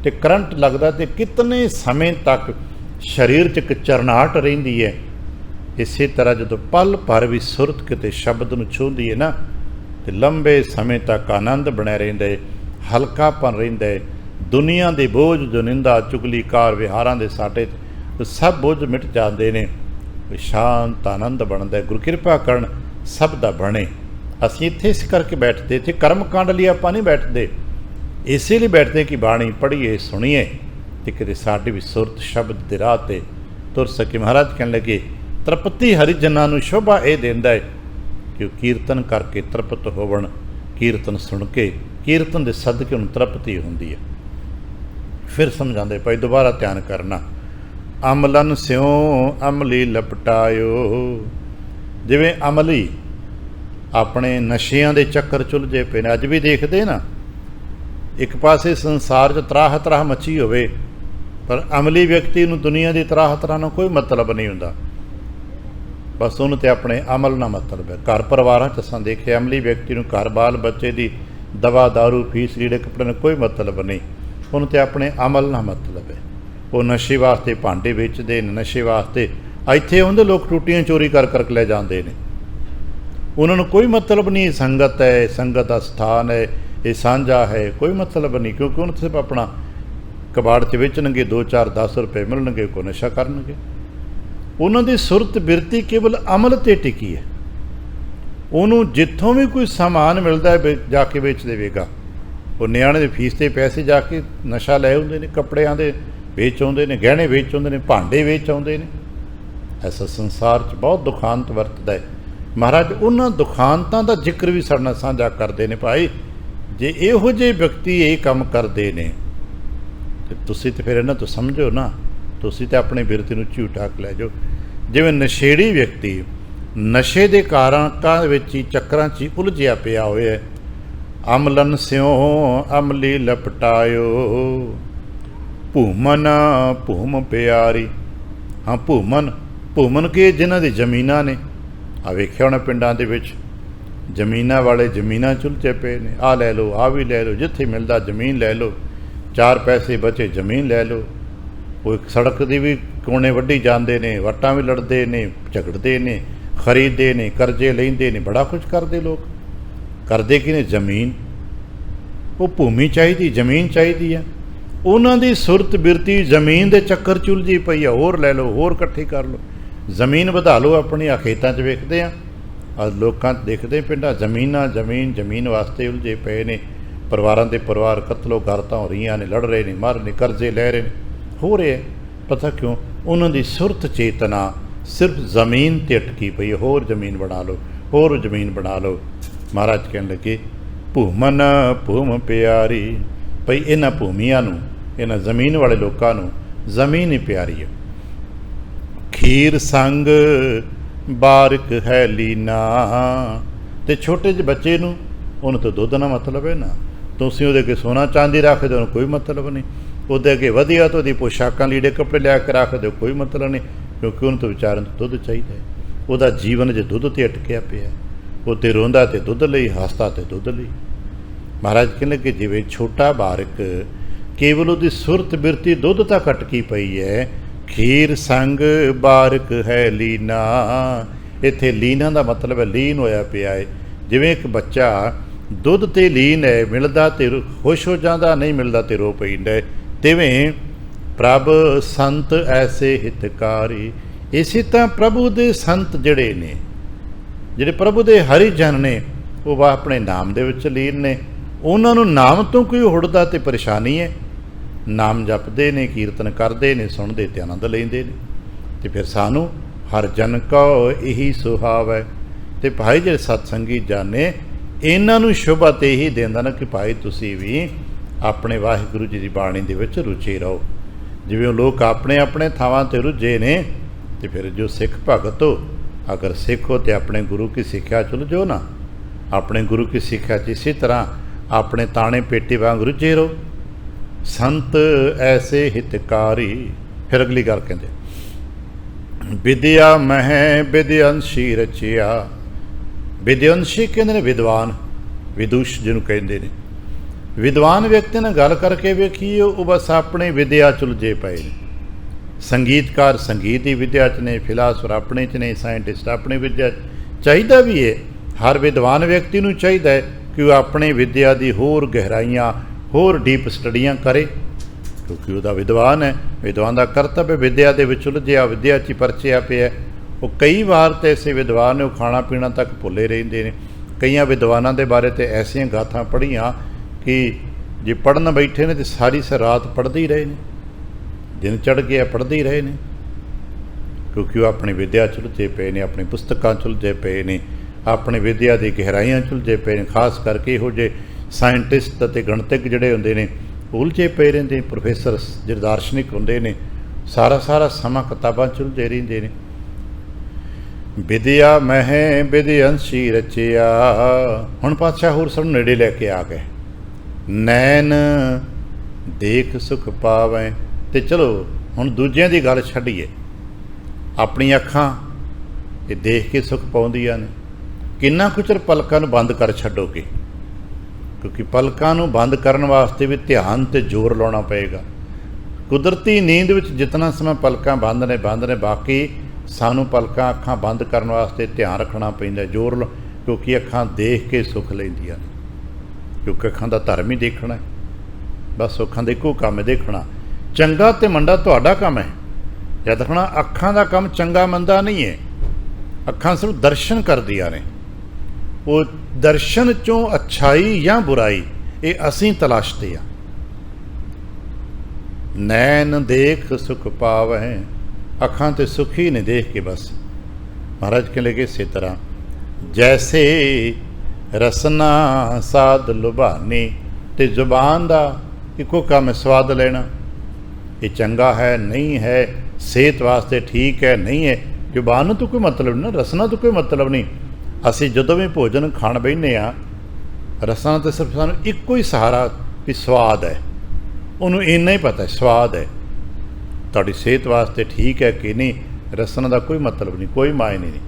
ਤੇ ਕਰੰਟ ਲੱਗਦਾ, ਤੇ ਕਿਤਨੇ ਸਮੇਂ ਤੱਕ ਸਰੀਰ 'ਚ ਇੱਕ ਚਰਨਾਹਟ ਰਹਿੰਦੀ ਹੈ। ਇਸੇ ਤਰ੍ਹਾਂ ਜਦੋਂ ਪਲ ਭਰ ਵੀ ਸੁਰਤ ਕਿਤੇ ਸ਼ਬਦ ਨੂੰ ਛੂਹਦੀ ਹੈ ਨਾ, ਤੇ ਲੰਬੇ ਸਮੇਂ ਤੱਕ ਆਨੰਦ ਬਣਿਆ ਰਹਿੰਦਾ ਹੈ, ਹਲਕਾਪਨ ਰਹਿੰਦਾ ਹੈ। ਦੁਨੀਆ ਦੇ ਬੋਝ, ਜੋ ਨਿੰਦਾ ਚੁਗਲੀ ਕਾਰ ਵਿਹਾਰਾਂ ਦੇ ਸਾਡੇ ਸਭ ਬੋਝ ਮਿਟ ਜਾਂਦੇ ਨੇ, ਸ਼ਾਂਤ ਆਨੰਦ ਬਣਦਾ। ਗੁਰੂ ਕਿਰਪਾ ਕਰਨ ਸਭ ਦਾ ਬਣੇ। ਅਸੀਂ ਇੱਥੇ ਇਸ ਕਰਕੇ ਬੈਠਦੇ, ਇੱਥੇ ਕਰਮ ਕਾਂਡ ਲਈ ਆਪਾਂ ਨਹੀਂ ਬੈਠਦੇ, ਇਸੇ ਲਈ ਬੈਠਦੇ ਕਿ ਬਾਣੀ ਪੜ੍ਹੀਏ, ਸੁਣੀਏ, ਤੇ ਕਿਤੇ ਸਾਡੀ ਵੀ ਸੁਰਤ ਸ਼ਬਦ ਦੇ ਰਾਹ 'ਤੇ ਤੁਰ ਸਕੇ। ਮਹਾਰਾਜ ਕਹਿਣ ਲੱਗੇ ਤ੍ਰਿਪਤੀ ਹਰੀਜਨਾਂ ਨੂੰ ਸ਼ੋਭਾ ਇਹ ਦਿੰਦਾ ਹੈ ਕਿ ਉਹ ਕੀਰਤਨ ਕਰਕੇ ਤ੍ਰਿਪਤ ਹੋਵਣ, ਕੀਰਤਨ ਸੁਣ ਕੇ, ਕੀਰਤਨ ਦੇ ਸਦਕੇ ਉਹਨੂੰ ਤ੍ਰਿਪਤੀ ਹੁੰਦੀ ਹੈ। ਫਿਰ ਸਮਝਾਉਂਦੇ ਭਾਈ ਦੁਬਾਰਾ ਧਿਆਨ ਕਰਨਾ। ਅਮਲਨ ਸਿਉ ਅਮਲੀ ਲਪਟਾਇਓ, ਜਿਵੇਂ ਅਮਲੀ ਆਪਣੇ ਨਸ਼ਿਆਂ ਦੇ ਚੱਕਰ ਚੁਲਝੇ ਪਏ ਨੇ। ਅੱਜ ਵੀ ਦੇਖਦੇ ਨਾ, ਇੱਕ ਪਾਸੇ ਸੰਸਾਰ 'ਚ ਤਰਾਹ ਤਰਾਹ ਮੱਚੀ ਹੋਵੇ, ਪਰ ਅਮਲੀ ਵਿਅਕਤੀ ਨੂੰ ਦੁਨੀਆ ਦੀ ਤਰਾਹ ਤਰਾਹ ਨਾਲ ਕੋਈ ਮਤਲਬ ਨਹੀਂ ਹੁੰਦਾ, ਬਸ ਉਹਨੂੰ ਤੇ ਆਪਣੇ ਅਮਲ ਨਾਲ ਮਤਲਬ ਹੈ। ਘਰ ਪਰਿਵਾਰਾਂ 'ਚ ਅਸਾਂ ਦੇਖਿਆ ਅਮਲੀ ਵਿਅਕਤੀ ਨੂੰ ਘਰ ਬਾਲ ਬੱਚੇ ਦੀ ਦਵਾ ਦਾਰੂ ਫੀਸ ਲੀੜੇ ਕੱਪੜੇ ਨਾਲ ਕੋਈ ਮਤਲਬ ਨਹੀਂ, ਉਹਨੂੰ ਤੇ ਆਪਣੇ ਅਮਲ ਨਾਲ ਮਤਲਬ ਹੈ। ਉਹ ਨਸ਼ੇ ਵਾਸਤੇ ਭਾਂਡੇ ਵੇਚਦੇ ਨੇ, ਨਸ਼ੇ ਵਾਸਤੇ ਇੱਥੇ ਆਉਂਦੇ ਲੋਕ ਟੂਟੀਆਂ ਚੋਰੀ ਕਰ ਕਰਕੇ ਲੈ ਜਾਂਦੇ ਨੇ, ਉਹਨਾਂ ਨੂੰ ਕੋਈ ਮਤਲਬ ਨਹੀਂ ਸੰਗਤ ਹੈ, ਸੰਗਤ ਦਾ ਸਥਾਨ ਹੈ, ਇਹ ਸਾਂਝਾ ਹੈ, ਕੋਈ ਮਤਲਬ ਨਹੀਂ, ਕਿਉਂਕਿ ਉਹਨੂੰ ਸਿਰਫ ਆਪਣਾ ਕਬਾੜ 'ਚ ਵੇਚਣਗੇ, 2-4-10 ਰੁਪਏ ਮਿਲਣਗੇ, ਕੋਈ ਨਸ਼ਾ ਕਰਨਗੇ। ਉਹਨਾਂ ਦੀ ਸੁਰਤ ਬਿਰਤੀ ਕੇਵਲ ਅਮਲ 'ਤੇ ਟਿਕੀ ਹੈ। ਉਹਨੂੰ ਜਿੱਥੋਂ ਵੀ ਕੋਈ ਸਮਾਨ ਮਿਲਦਾ ਹੈ ਜਾ ਕੇ ਵੇਚ ਦੇਵੇਗਾ। ਉਹ ਨਿਆਣੇ ਦੀ ਫੀਸ 'ਤੇ ਪੈਸੇ ਜਾ ਕੇ ਨਸ਼ਾ ਲੈ ਆਉਂਦੇ ਨੇ, ਕੱਪੜਿਆਂ ਦੇ ਵੇਚ ਆਉਂਦੇ ਨੇ, ਗਹਿਣੇ ਵੇਚ ਆਉਂਦੇ ਨੇ, ਭਾਂਡੇ ਵੇਚ ਆਉਂਦੇ ਨੇ। ਐਸਾ ਸੰਸਾਰ 'ਚ ਬਹੁਤ ਦੁਖਾਂਤ ਵਰਤਦਾ ਹੈ। ਮਹਾਰਾਜ ਉਹਨਾਂ ਦੁਖਾਂਤਾਂ ਦਾ ਜ਼ਿਕਰ ਵੀ ਸਾਡੇ ਨਾਲ ਸਾਂਝਾ ਕਰਦੇ ਨੇ। ਭਾਈ ਜੇ ਇਹੋ ਜਿਹੇ ਵਿਅਕਤੀ ਇਹ ਕੰਮ ਕਰਦੇ ਨੇ ਤੇ ਤੁਸੀਂ ਤਾਂ ਫਿਰ ਇਹਨਾਂ ਤੋਂ ਸਮਝੋ ਨਾ, ਤੁਸੀਂ ਤਾਂ ਆਪਣੇ ਬਿਰਤੀ ਨੂੰ ਝੂਠਾ ਲੈ ਜਾਓ। ਜਿਵੇਂ ਨਸ਼ੇੜੀ ਵਿਅਕਤੀ ਨਸ਼ੇ ਦੇ ਕਾਰਕਾਂ ਵਿੱਚ ਹੀ ਚੱਕਰਾਂ 'ਚ ਹੀ ਉਲਝਿਆ ਪਿਆ ਹੋਇਆ, ਅਮਲਨ ਸਿਉ ਅਮਲੀ ਲਪਟਾਇਓ, ਭੂਮਨ ਭੂਮ ਪਿਆਰੀ। ਹਾਂ ਭੂਮਨ ਕੀ, ਜਿਨ੍ਹਾਂ ਦੀ ਜ਼ਮੀਨਾਂ ਨੇ, ਆ ਵੇਖਿਆ ਹੋਣਾ ਪਿੰਡਾਂ ਦੇ ਵਿੱਚ ਜ਼ਮੀਨਾਂ ਵਾਲੇ ਜ਼ਮੀਨਾਂ ਚੁਲਝੇ ਪਏ ਨੇ, ਆਹ ਲੈ ਲਓ, ਆਹ ਵੀ ਲੈ ਲਓ, ਜਿੱਥੇ ਮਿਲਦਾ ਜ਼ਮੀਨ ਲੈ ਲਓ, 4 ਪੈਸੇ ਬਚੇ ਜ਼ਮੀਨ ਲੈ ਲਓ। ਉਹ ਇੱਕ ਸੜਕ ਦੀ ਵੀ ਕੋਨੇ ਵੱਢੀ ਜਾਂਦੇ ਨੇ, ਵਟਾਂ ਵੀ ਲੜਦੇ ਨੇ, ਝਗੜਦੇ ਨੇ, ਖਰੀਦਦੇ ਨੇ, ਕਰਜ਼ੇ ਲੈਂਦੇ ਨੇ, ਬੜਾ ਕੁਝ ਕਰਦੇ ਲੋਕ। ਕਰਦੇ ਕੀ ਨੇ? ਜ਼ਮੀਨ। ਉਹ ਭੂਮੀ ਚਾਹੀਦੀ, ਜ਼ਮੀਨ ਚਾਹੀਦੀ ਹੈ। ਉਹਨਾਂ ਦੀ ਸੁਰਤ ਬਿਰਤੀ ਜ਼ਮੀਨ ਦੇ ਚੱਕਰ ਚੁਲਝੀ ਪਈ ਆ, ਹੋਰ ਲੈ ਲਓ, ਹੋਰ ਇਕੱਠੀ ਕਰ ਲਓ, ਜ਼ਮੀਨ ਵਧਾ ਲਓ ਆਪਣੀ। ਆ ਖੇਤਾਂ 'ਚ ਵੇਖਦੇ ਆ, ਲੋਕਾਂ 'ਚ ਦੇਖਦੇ ਪਿੰਡਾਂ ਜ਼ਮੀਨਾਂ ਜ਼ਮੀਨ ਵਾਸਤੇ ਉਲਝੇ ਪਏ ਨੇ। ਪਰਿਵਾਰਾਂ ਦੇ ਪਰਿਵਾਰ ਕਤਲੋ ਗਾਰਤਾਂ ਹੋ ਰਹੀਆਂ ਨੇ, ਲੜ ਰਹੇ ਨੇ, ਮਰ ਰਹੇ ਨੇ, ਕਰਜ਼ੇ ਲੈ ਰਹੇ ਨੇ, ਹੋ ਰਹੇ। ਪਤਾ ਕਿਉਂ? ਉਹਨਾਂ ਦੀ ਸੁਰਤ ਚੇਤਨਾ ਸਿਰਫ ਜ਼ਮੀਨ 'ਤੇ ਅਟਕੀ ਪਈ। ਹੋਰ ਜ਼ਮੀਨ ਬਣਾ ਲਓ, ਹੋਰ ਜ਼ਮੀਨ ਬਣਾ ਲਓ। ਮਹਾਰਾਜ ਕਹਿਣ ਲੱਗੇ ਭੂਮਨ ਭੂਮ ਪਿਆਰੀ, ਭਈ ਇਹਨਾਂ ਭੂਮੀਆਂ ਨੂੰ, ਇਹਨਾਂ ਜ਼ਮੀਨ ਵਾਲੇ ਲੋਕਾਂ ਨੂੰ ਜ਼ਮੀਨ ਹੀ ਪਿਆਰੀ ਹੈ। ਖੀਰ ਸੰਗ ਬਾਰਿਕ ਹੈ ਲੀਨਾ, ਅਤੇ ਛੋਟੇ ਜਿਹੇ ਬੱਚੇ ਨੂੰ ਉਹਨੂੰ ਤਾਂ ਦੁੱਧ ਨਾਲ ਮਤਲਬ ਹੈ ਨਾ, ਤੁਸੀਂ ਉਹਦੇ ਅੱਗੇ ਸੋਨਾ ਚਾਂਦੀ ਰੱਖ ਦਿਓ, ਉਹਨੂੰ ਕੋਈ ਮਤਲਬ ਨਹੀਂ। ਉਹਦੇ ਅੱਗੇ ਵਧੀਆ ਤੋਂ ਉਹਦੀ ਪੋਸ਼ਾਕਾਂ ਲੀੜੇ ਕੱਪੜੇ ਲਿਆ ਕੇ ਰੱਖ ਦਿਓ, ਕੋਈ ਮਤਲਬ ਨਹੀਂ, ਕਿਉਂਕਿ ਉਹਨੂੰ ਤਾਂ ਵਿਚਾਰਨ ਤੋਂ ਦੁੱਧ ਚਾਹੀਦਾ ਹੈ। ਉਹਦਾ ਜੀਵਨ ਜੇ ਦੁੱਧ 'ਤੇ ਅਟਕਿਆ ਪਿਆ, ਉਹ ਤੇ ਰੋਂਦਾ ਤੇ ਦੁੱਧ ਲਈ, ਹੱਸਦਾ ਤੇ ਦੁੱਧ ਲਈ। ਮਹਾਰਾਜ ਕਹਿੰਦੇ ਕਿ ਜਿਵੇਂ ਛੋਟਾ ਬਾਰਕ ਕੇਵਲ ਉਹਦੀ ਸੁਰਤ ਬਿਰਤੀ ਦੁੱਧ ਤੱਕ ਅਟਕੀ ਪਈ ਹੈ, ਖੀਰ ਸੰਗ ਬਾਰਕ ਹੈ ਲੀਨਾ। ਇੱਥੇ ਲੀਨਾ ਦਾ ਮਤਲਬ ਹੈ ਲੀਨ ਹੋਇਆ ਪਿਆ ਹੈ। ਜਿਵੇਂ ਇੱਕ ਬੱਚਾ ਦੁੱਧ 'ਤੇ ਲੀਨ ਹੈ, ਮਿਲਦਾ ਤੇ ਖੁਸ਼ ਹੋ ਜਾਂਦਾ, ਨਹੀਂ ਮਿਲਦਾ ਤੇ ਰੋ ਪੈਂਦਾ, ਤਿਵੇਂ ਪ੍ਰਭ ਸੰਤ ਐਸੇ ਹਿਤਕਾਰੀ। ਇਸੇ ਤਾਂ ਪ੍ਰਭੂ ਦੇ ਸੰਤ ਜਿਹੜੇ ਨੇ, ਜਿਹੜੇ ਪ੍ਰਭੂ ਦੇ ਹਰੀ ਜਨ ਨੇ, ਉਹ ਆਪਣੇ ਨਾਮ ਦੇ ਵਿੱਚ ਲੀਨ ਨੇ। ਉਹਨਾਂ ਨੂੰ ਨਾਮ ਤੋਂ ਕੋਈ ਹੁੜਦਾ ਤੇ ਪਰੇਸ਼ਾਨੀ ਹੈ, ਨਾਮ ਜਪਦੇ ਨੇ, ਕੀਰਤਨ ਕਰਦੇ ਨੇ, ਸੁਣਦੇ ਤੇ ਆਨੰਦ ਲੈਂਦੇ ਨੇ। ਅਤੇ ਫਿਰ ਸਾਨੂੰ ਹਰ ਜਨ ਕਉ ਇਹੀ ਸੁਹਾਵ ਹੈ। ਅਤੇ ਭਾਈ ਜਿਹੜੇ ਸਤਸੰਗੀ ਜਾਣੇ, ਇਹਨਾਂ ਨੂੰ ਸ਼ੋਭਾ ਤੇ ਇਹੀ ਦਿੰਦਾ ਨਾ ਕਿ ਭਾਈ ਤੁਸੀਂ ਵੀ ਆਪਣੇ ਵਾਹਿਗੁਰੂ ਜੀ ਦੀ ਬਾਣੀ ਦੇ ਵਿੱਚ ਰੁਚੇ ਰਹੋ। ਜਿਵੇਂ ਉਹ ਲੋਕ ਆਪਣੇ ਆਪਣੇ ਥਾਵਾਂ 'ਤੇ ਰੁੱਝੇ ਨੇ, ਅਤੇ ਫਿਰ ਜੋ ਸਿੱਖ ਭਗਤ ਹੋ, ਅਗਰ ਸਿੱਖ ਹੋ ਤਾਂ ਆਪਣੇ ਗੁਰੂ ਕੀ ਸਿੱਖਿਆ 'ਚ ਰੁੱਝੋ ਨਾ। ਆਪਣੇ ਗੁਰੂ ਕੀ ਸਿੱਖਿਆ 'ਚ ਇਸੇ ਤਰ੍ਹਾਂ ਆਪਣੇ ਤਾਣੇ ਪੇਟੀ ਵਾਂਗ ਰੁੱਝੇ ਰਹੋ। ਸੰਤ ਐਸੇ ਹਿਤਕਾਰੀ। ਫਿਰ ਅਗਲੀ ਗੱਲ ਕਹਿੰਦੇ ਵਿਦਿਆ ਮਹਿ ਵਿਦਿਅੰਸ਼ੀ ਰਚਿਆ। ਵਿਦਿਅੰਸ਼ੀ ਕਹਿੰਦੇ ਨੇ ਵਿਦਵਾਨ, ਵਿਦੂਸ਼ ਜਿਹਨੂੰ ਕਹਿੰਦੇ ਨੇ। ਵਿਦਵਾਨ ਵਿਅਕਤੀ ਨਾਲ ਗੱਲ ਕਰਕੇ ਵੇਖੀਏ, ਉਹ ਬਸ ਆਪਣੇ ਵਿਦਿਆ 'ਚ ਉਲਝੇ ਪਏ ਨੇ। ਸੰਗੀਤਕਾਰ ਸੰਗੀਤ ਦੀ ਵਿਦਿਆ 'ਚ ਨੇ, ਫਿਲਾਸਫਰ ਆਪਣੇ 'ਚ ਨੇ, ਸਾਇੰਟਿਸਟ ਆਪਣੀ ਵਿਦਿਆ 'ਚ। ਚਾਹੀਦਾ ਵੀ ਹੈ, ਹਰ ਵਿਦਵਾਨ ਵਿਅਕਤੀ ਨੂੰ ਚਾਹੀਦਾ ਹੈ ਕਿ ਉਹ ਆਪਣੀ ਵਿਦਿਆ ਦੀ ਹੋਰ ਗਹਿਰਾਈਆਂ, ਹੋਰ ਡੀਪ ਸਟੱਡੀਆਂ ਕਰੇ, ਕਿਉਂਕਿ ਉਹਦਾ ਵਿਦਵਾਨ ਹੈ। ਵਿਦਵਾਨ ਦਾ ਕਰਤੱਵ ਹੈ ਵਿਦਿਆ ਦੇ ਵਿੱਚ ਉਲਝਿਆ, ਵਿਦਿਆ 'ਚ ਪਰਚਿਆ ਪਿਆ। ਉਹ ਕਈ ਵਾਰ ਤਾਂ ਐਸੇ ਵਿਦਵਾਨ ਨੇ ਉਹ ਖਾਣਾ ਪੀਣਾ ਤੱਕ ਭੁੱਲੇ ਰਹਿੰਦੇ ਨੇ। ਕਈਆਂ ਵਿਦਵਾਨਾਂ ਦੇ ਬਾਰੇ ਤਾਂ ਐਸੀਆਂ ਗਾਥਾਂ ਪੜ੍ਹੀਆਂ ਕਿ ਜੇ ਪੜ੍ਹਨ ਬੈਠੇ ਨੇ ਤਾਂ ਸਾਰੀ ਰਾਤ ਪੜ੍ਹਦੇ ਹੀ ਰਹੇ ਨੇ, ਦਿਨ ਚੜ੍ਹ ਗਿਆ ਪੜ੍ਹਦੇ ਹੀ ਰਹੇ ਨੇ, ਕਿਉਂਕਿ ਉਹ ਆਪਣੀ ਵਿਦਿਆ 'ਚ ਉਲਝੇ ਪਏ ਨੇ, ਆਪਣੀ ਪੁਸਤਕਾਂ 'ਚ ਉਲਝੇ ਪਏ ਨੇ, ਆਪਣੀ ਵਿਦਿਆ ਦੀ ਗਹਿਰਾਈਆਂ 'ਚ ਉਲਝੇ ਪਏ ਨੇ। ਖਾਸ ਕਰਕੇ ਇਹੋ ਜਿਹੇ ਸਾਇੰਟਿਸਟ ਅਤੇ ਗਣਿਤਕ ਜਿਹੜੇ ਹੁੰਦੇ ਨੇ, ਉਲਝੇ ਪਏ ਰਹਿੰਦੇ। ਪ੍ਰੋਫੈਸਰ ਜਿਹੜੇ ਦਾਰਸ਼ਨਿਕ ਹੁੰਦੇ ਨੇ, ਸਾਰਾ ਸਮਾਂ ਕਿਤਾਬਾਂ 'ਚ ਉਲਝੇ ਰਹਿੰਦੇ ਨੇ। ਵਿਦਿਆ ਮਹਿ ਵਿਦਿਅੰਸ਼ੀ ਰਚਿਆ। ਹੁਣ ਪਾਤਸ਼ਾਹ ਹੋਰ ਸਭ ਨੂੰ ਨੇੜੇ ਲੈ ਕੇ ਆ ਗਏ। ਨੈਣ ਦੇਖ ਸੁਖ ਪਾਵੈ। ਅਤੇ ਚਲੋ ਹੁਣ ਦੂਜਿਆਂ ਦੀ ਗੱਲ ਛੱਡੀਏ, ਆਪਣੀਆਂ ਅੱਖਾਂ ਇਹ ਦੇਖ ਕੇ ਸੁਖ ਪਾਉਂਦੀਆਂ ਨੇ। ਕਿੰਨਾ ਕੁ ਚਿਰ ਪਲਕਾਂ ਨੂੰ ਬੰਦ ਕਰ ਛੱਡੋਗੇ, ਕਿਉਂਕਿ ਪਲਕਾਂ ਨੂੰ ਬੰਦ ਕਰਨ ਵਾਸਤੇ ਵੀ ਧਿਆਨ 'ਤੇ ਜ਼ੋਰ ਲਾਉਣਾ ਪਏਗਾ। ਕੁਦਰਤੀ ਨੀਂਦ ਵਿੱਚ ਜਿਤਨਾ ਸਮਾਂ ਪਲਕਾਂ ਬੰਦ ਨੇ, ਬਾਕੀ ਸਾਨੂੰ ਪਲਕਾਂ ਅੱਖਾਂ ਬੰਦ ਕਰਨ ਵਾਸਤੇ ਧਿਆਨ ਰੱਖਣਾ ਪੈਂਦਾ, ਜ਼ੋਰ, ਕਿਉਂਕਿ ਅੱਖਾਂ ਦੇਖ ਕੇ ਸੁੱਖ ਲੈਂਦੀਆਂ ਨੇ। ਕਿਉਂਕਿ ਅੱਖਾਂ ਦਾ ਧਰਮ ਹੀ ਦੇਖਣਾ, ਬਸ ਅੱਖਾਂ ਦਾ ਇੱਕੋ ਕੰਮ ਹੈ, ਦੇਖਣਾ। ਚੰਗਾ ਅਤੇ ਮੰਦਾ ਤੁਹਾਡਾ ਕੰਮ ਹੈ, ਯਾਦ ਰੱਖਣਾ। ਅੱਖਾਂ ਦਾ ਕੰਮ ਚੰਗਾ ਮੰਦਾ ਨਹੀਂ ਹੈ। ਅੱਖਾਂ ਸਿਰਫ ਦਰਸ਼ਨ ਕਰਦੀਆਂ ਨੇ। ਉਹ ਦਰਸ਼ਨ 'ਚੋਂ ਅੱਛਾਈ ਜਾਂ ਬੁਰਾਈ ਇਹ ਅਸੀਂ ਤਲਾਸ਼ਦੇ ਹਾਂ। ਨੈਣ ਦੇਖ ਸੁਖ ਪਾਵੈ। ਅੱਖਾਂ 'ਤੇ ਸੁਖ ਹੀ ਨੇ ਦੇਖ ਕੇ ਬਸ। ਮਹਾਰਾਜ ਕਹਿੰਦੇ ਕਿ ਇਸੇ ਤਰ੍ਹਾਂ ਜੈਸੇ ਰਸਨਾ ਸਾਧ ਲੁਭਾਨੀ। ਅਤੇ ਜ਼ੁਬਾਨ ਦਾ ਇੱਕੋ ਕੰਮ ਹੈ, ਸਵਾਦ ਲੈਣਾ। ਇਹ ਚੰਗਾ ਹੈ, ਨਹੀਂ ਹੈ, ਸਿਹਤ ਵਾਸਤੇ ਠੀਕ ਹੈ, ਨਹੀਂ ਹੈ। ਜ਼ੁਬਾਨ ਨੂੰ ਤਾਂ ਕੋਈ ਮਤਲਬ ਨਹੀਂ ਨਾ, ਰਸਨਾ ਤੋਂ ਕੋਈ ਮਤਲਬ ਨਹੀਂ। ਅਸੀਂ ਜਦੋਂ ਵੀ ਭੋਜਨ ਖਾਣ ਬਹਿੰਦੇ ਹਾਂ, ਰਸਨਾ ਤਾਂ ਸਿਰਫ ਸਾਨੂੰ ਇੱਕੋ ਹੀ ਸਹਾਰਾ ਵੀ ਸਵਾਦ ਹੈ। ਉਹਨੂੰ ਇੰਨਾ ਹੀ ਪਤਾ ਸਵਾਦ ਹੈ, ਤੁਹਾਡੀ ਸਿਹਤ ਵਾਸਤੇ ਠੀਕ ਹੈ ਕਿ ਨਹੀਂ। ਰਸਨਾ ਦਾ ਕੋਈ ਮਤਲਬ ਨਹੀਂ, ਕੋਈ ਮਾਇਨੇ ਨਹੀਂ।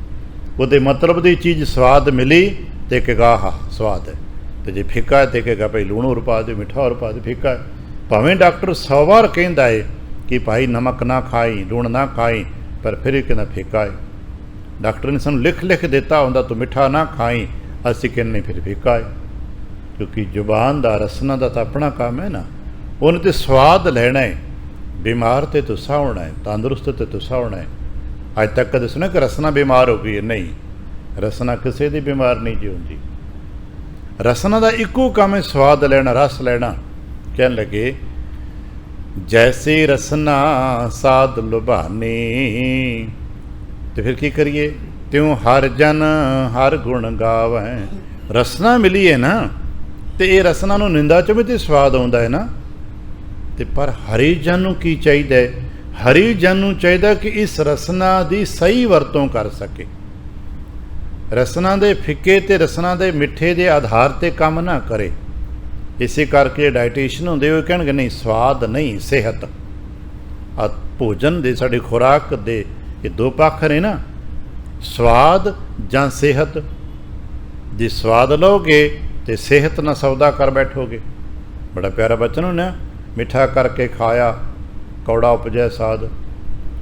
ਉਹਦੇ ਮਤਲਬ ਦੀ ਚੀਜ਼ ਸਵਾਦ ਮਿਲੀ ਤੇ ਕਹੇਗਾ ਆਹ ਸਵਾਦ ਹੈ, ਅਤੇ ਜੇ ਫਿੱਕਾ ਹੈ ਤੇ ਕਹੇਗਾ ਭਾਈ ਲੂਣ ਹੋਰ ਪਾ ਦਿਓ, ਮਿੱਠਾ ਹੋਰ ਪਾ ਦਿਓ, ਫਿੱਕਾ ਹੈ। ਭਾਵੇਂ ਡਾਕਟਰ 100 ਵਾਰ ਕਹਿੰਦਾ ਹੈ ਕਿ ਭਾਈ ਨਮਕ ਨਾ ਖਾਈ, ਲੂਣ ਨਾ ਖਾਈ, ਪਰ ਫਿਰ ਵੀ ਕਹਿੰਦਾ ਫਿੱਕਾ ਹੈ। ਡਾਕਟਰ ਨੇ ਸਾਨੂੰ ਲਿਖ ਦਿੱਤਾ ਹੁੰਦਾ ਤੂੰ ਮਿੱਠਾ ਨਾ ਖਾਈ, ਅਸੀਂ ਕਹਿੰਦੇ ਨਹੀਂ ਫਿਰ ਫਿੱਕਾ ਹੈ। ਕਿਉਂਕਿ ਜ਼ੁਬਾਨ ਦਾ ਰਸਨਾ ਦਾ ਤਾਂ ਆਪਣਾ ਕੰਮ ਹੈ ਨਾ, ਉਹਨੇ ਤਾਂ ਸਵਾਦ ਲੈਣਾ ਹੈ। ਬਿਮਾਰ ਤੇ ਤੁਸਾ ਹੋਣਾ ਹੈ, ਤੰਦਰੁਸਤ ਤੇ ਤੁਸਾ ਹੋਣਾ ਹੈ। ਅੱਜ ਤੱਕ ਕਦੇ ਸੁਣਿਆ ਕਿ ਰਸਨਾ ਬਿਮਾਰ ਹੋ ਗਈ ਹੈ? ਨਹੀਂ, ਰਸਨਾ ਕਿਸੇ ਦੀ ਬਿਮਾਰ ਨਹੀਂ ਜੀ ਹੁੰਦੀ। ਰਸਨਾ ਦਾ ਇੱਕੋ ਕੰਮ ਹੈ ਸਵਾਦ ਲੈਣਾ, ਰਸ ਲੈਣਾ। ਕਹਿਣ ਲੱਗੇ ਜੈਸੇ ਰਸਨਾ ਸਾਧ ਲੁਭਾਨੀ। ਤੇ ਫਿਰ ਕੀ ਕਰੀਏ? ਤਿਉ ਹਰ ਜਨ ਹਰ ਗੁਣ ਗਾਵੈ। ਰਸਨਾ ਮਿਲੀ ਹੈ ਨਾ, ਤੇ ਇਹ ਰਸਨਾ ਨੂੰ ਨਿੰਦਾ ਚ ਵੀ ਤੇ ਸਵਾਦ ਆਉਂਦਾ ਹੈ ਨਾ। ਤੇ ਪਰ ਹਰੀ ਜਨ ਨੂੰ ਕੀ ਚਾਹੀਦਾ ਹੈ? ਹਰੀ ਜਨ ਨੂੰ ਚਾਹੀਦਾ ਕਿ ਇਸ ਰਸਨਾ ਦੀ ਸਹੀ ਵਰਤੋਂ ਕਰ ਸਕੇ। ਰਸਨਾ ਦੇ ਫਿੱਕੇ ਤੇ ਰਸਨਾ ਦੇ ਮਿੱਠੇ ਦੇ ਆਧਾਰ ਤੇ ਕੰਮ ਨਾ ਕਰੇ। ਇਸੇ ਕਰਕੇ ਡਾਈਟੀਸ਼ੀਅਨ ਹੁੰਦੇ ਉਹ ਕਹਿਣਗੇ ਨਹੀਂ, ਸਵਾਦ ਨਹੀਂ, ਸਿਹਤ। ਆ ਭੋਜਨ ਦੇ, ਸਾਡੇ ਖੁਰਾਕ ਦੇ ਇਹ ਦੋ ਪੱਖ ਨੇ ਨਾ, ਸਵਾਦ ਜਾਂ ਸਿਹਤ। ਜੇ ਸਵਾਦ ਲਓਗੇ ਤੇ ਸਿਹਤ ਨਾਲ ਸੌਦਾ ਕਰ ਬੈਠੋਗੇ। ਬੜਾ ਪਿਆਰਾ ਬਚਨ ਹੋਣਾ, ਮਿੱਠਾ ਕਰਕੇ ਖਾਇਆ ਕੌੜਾ ਉਪਜੈ ਸਾਧ।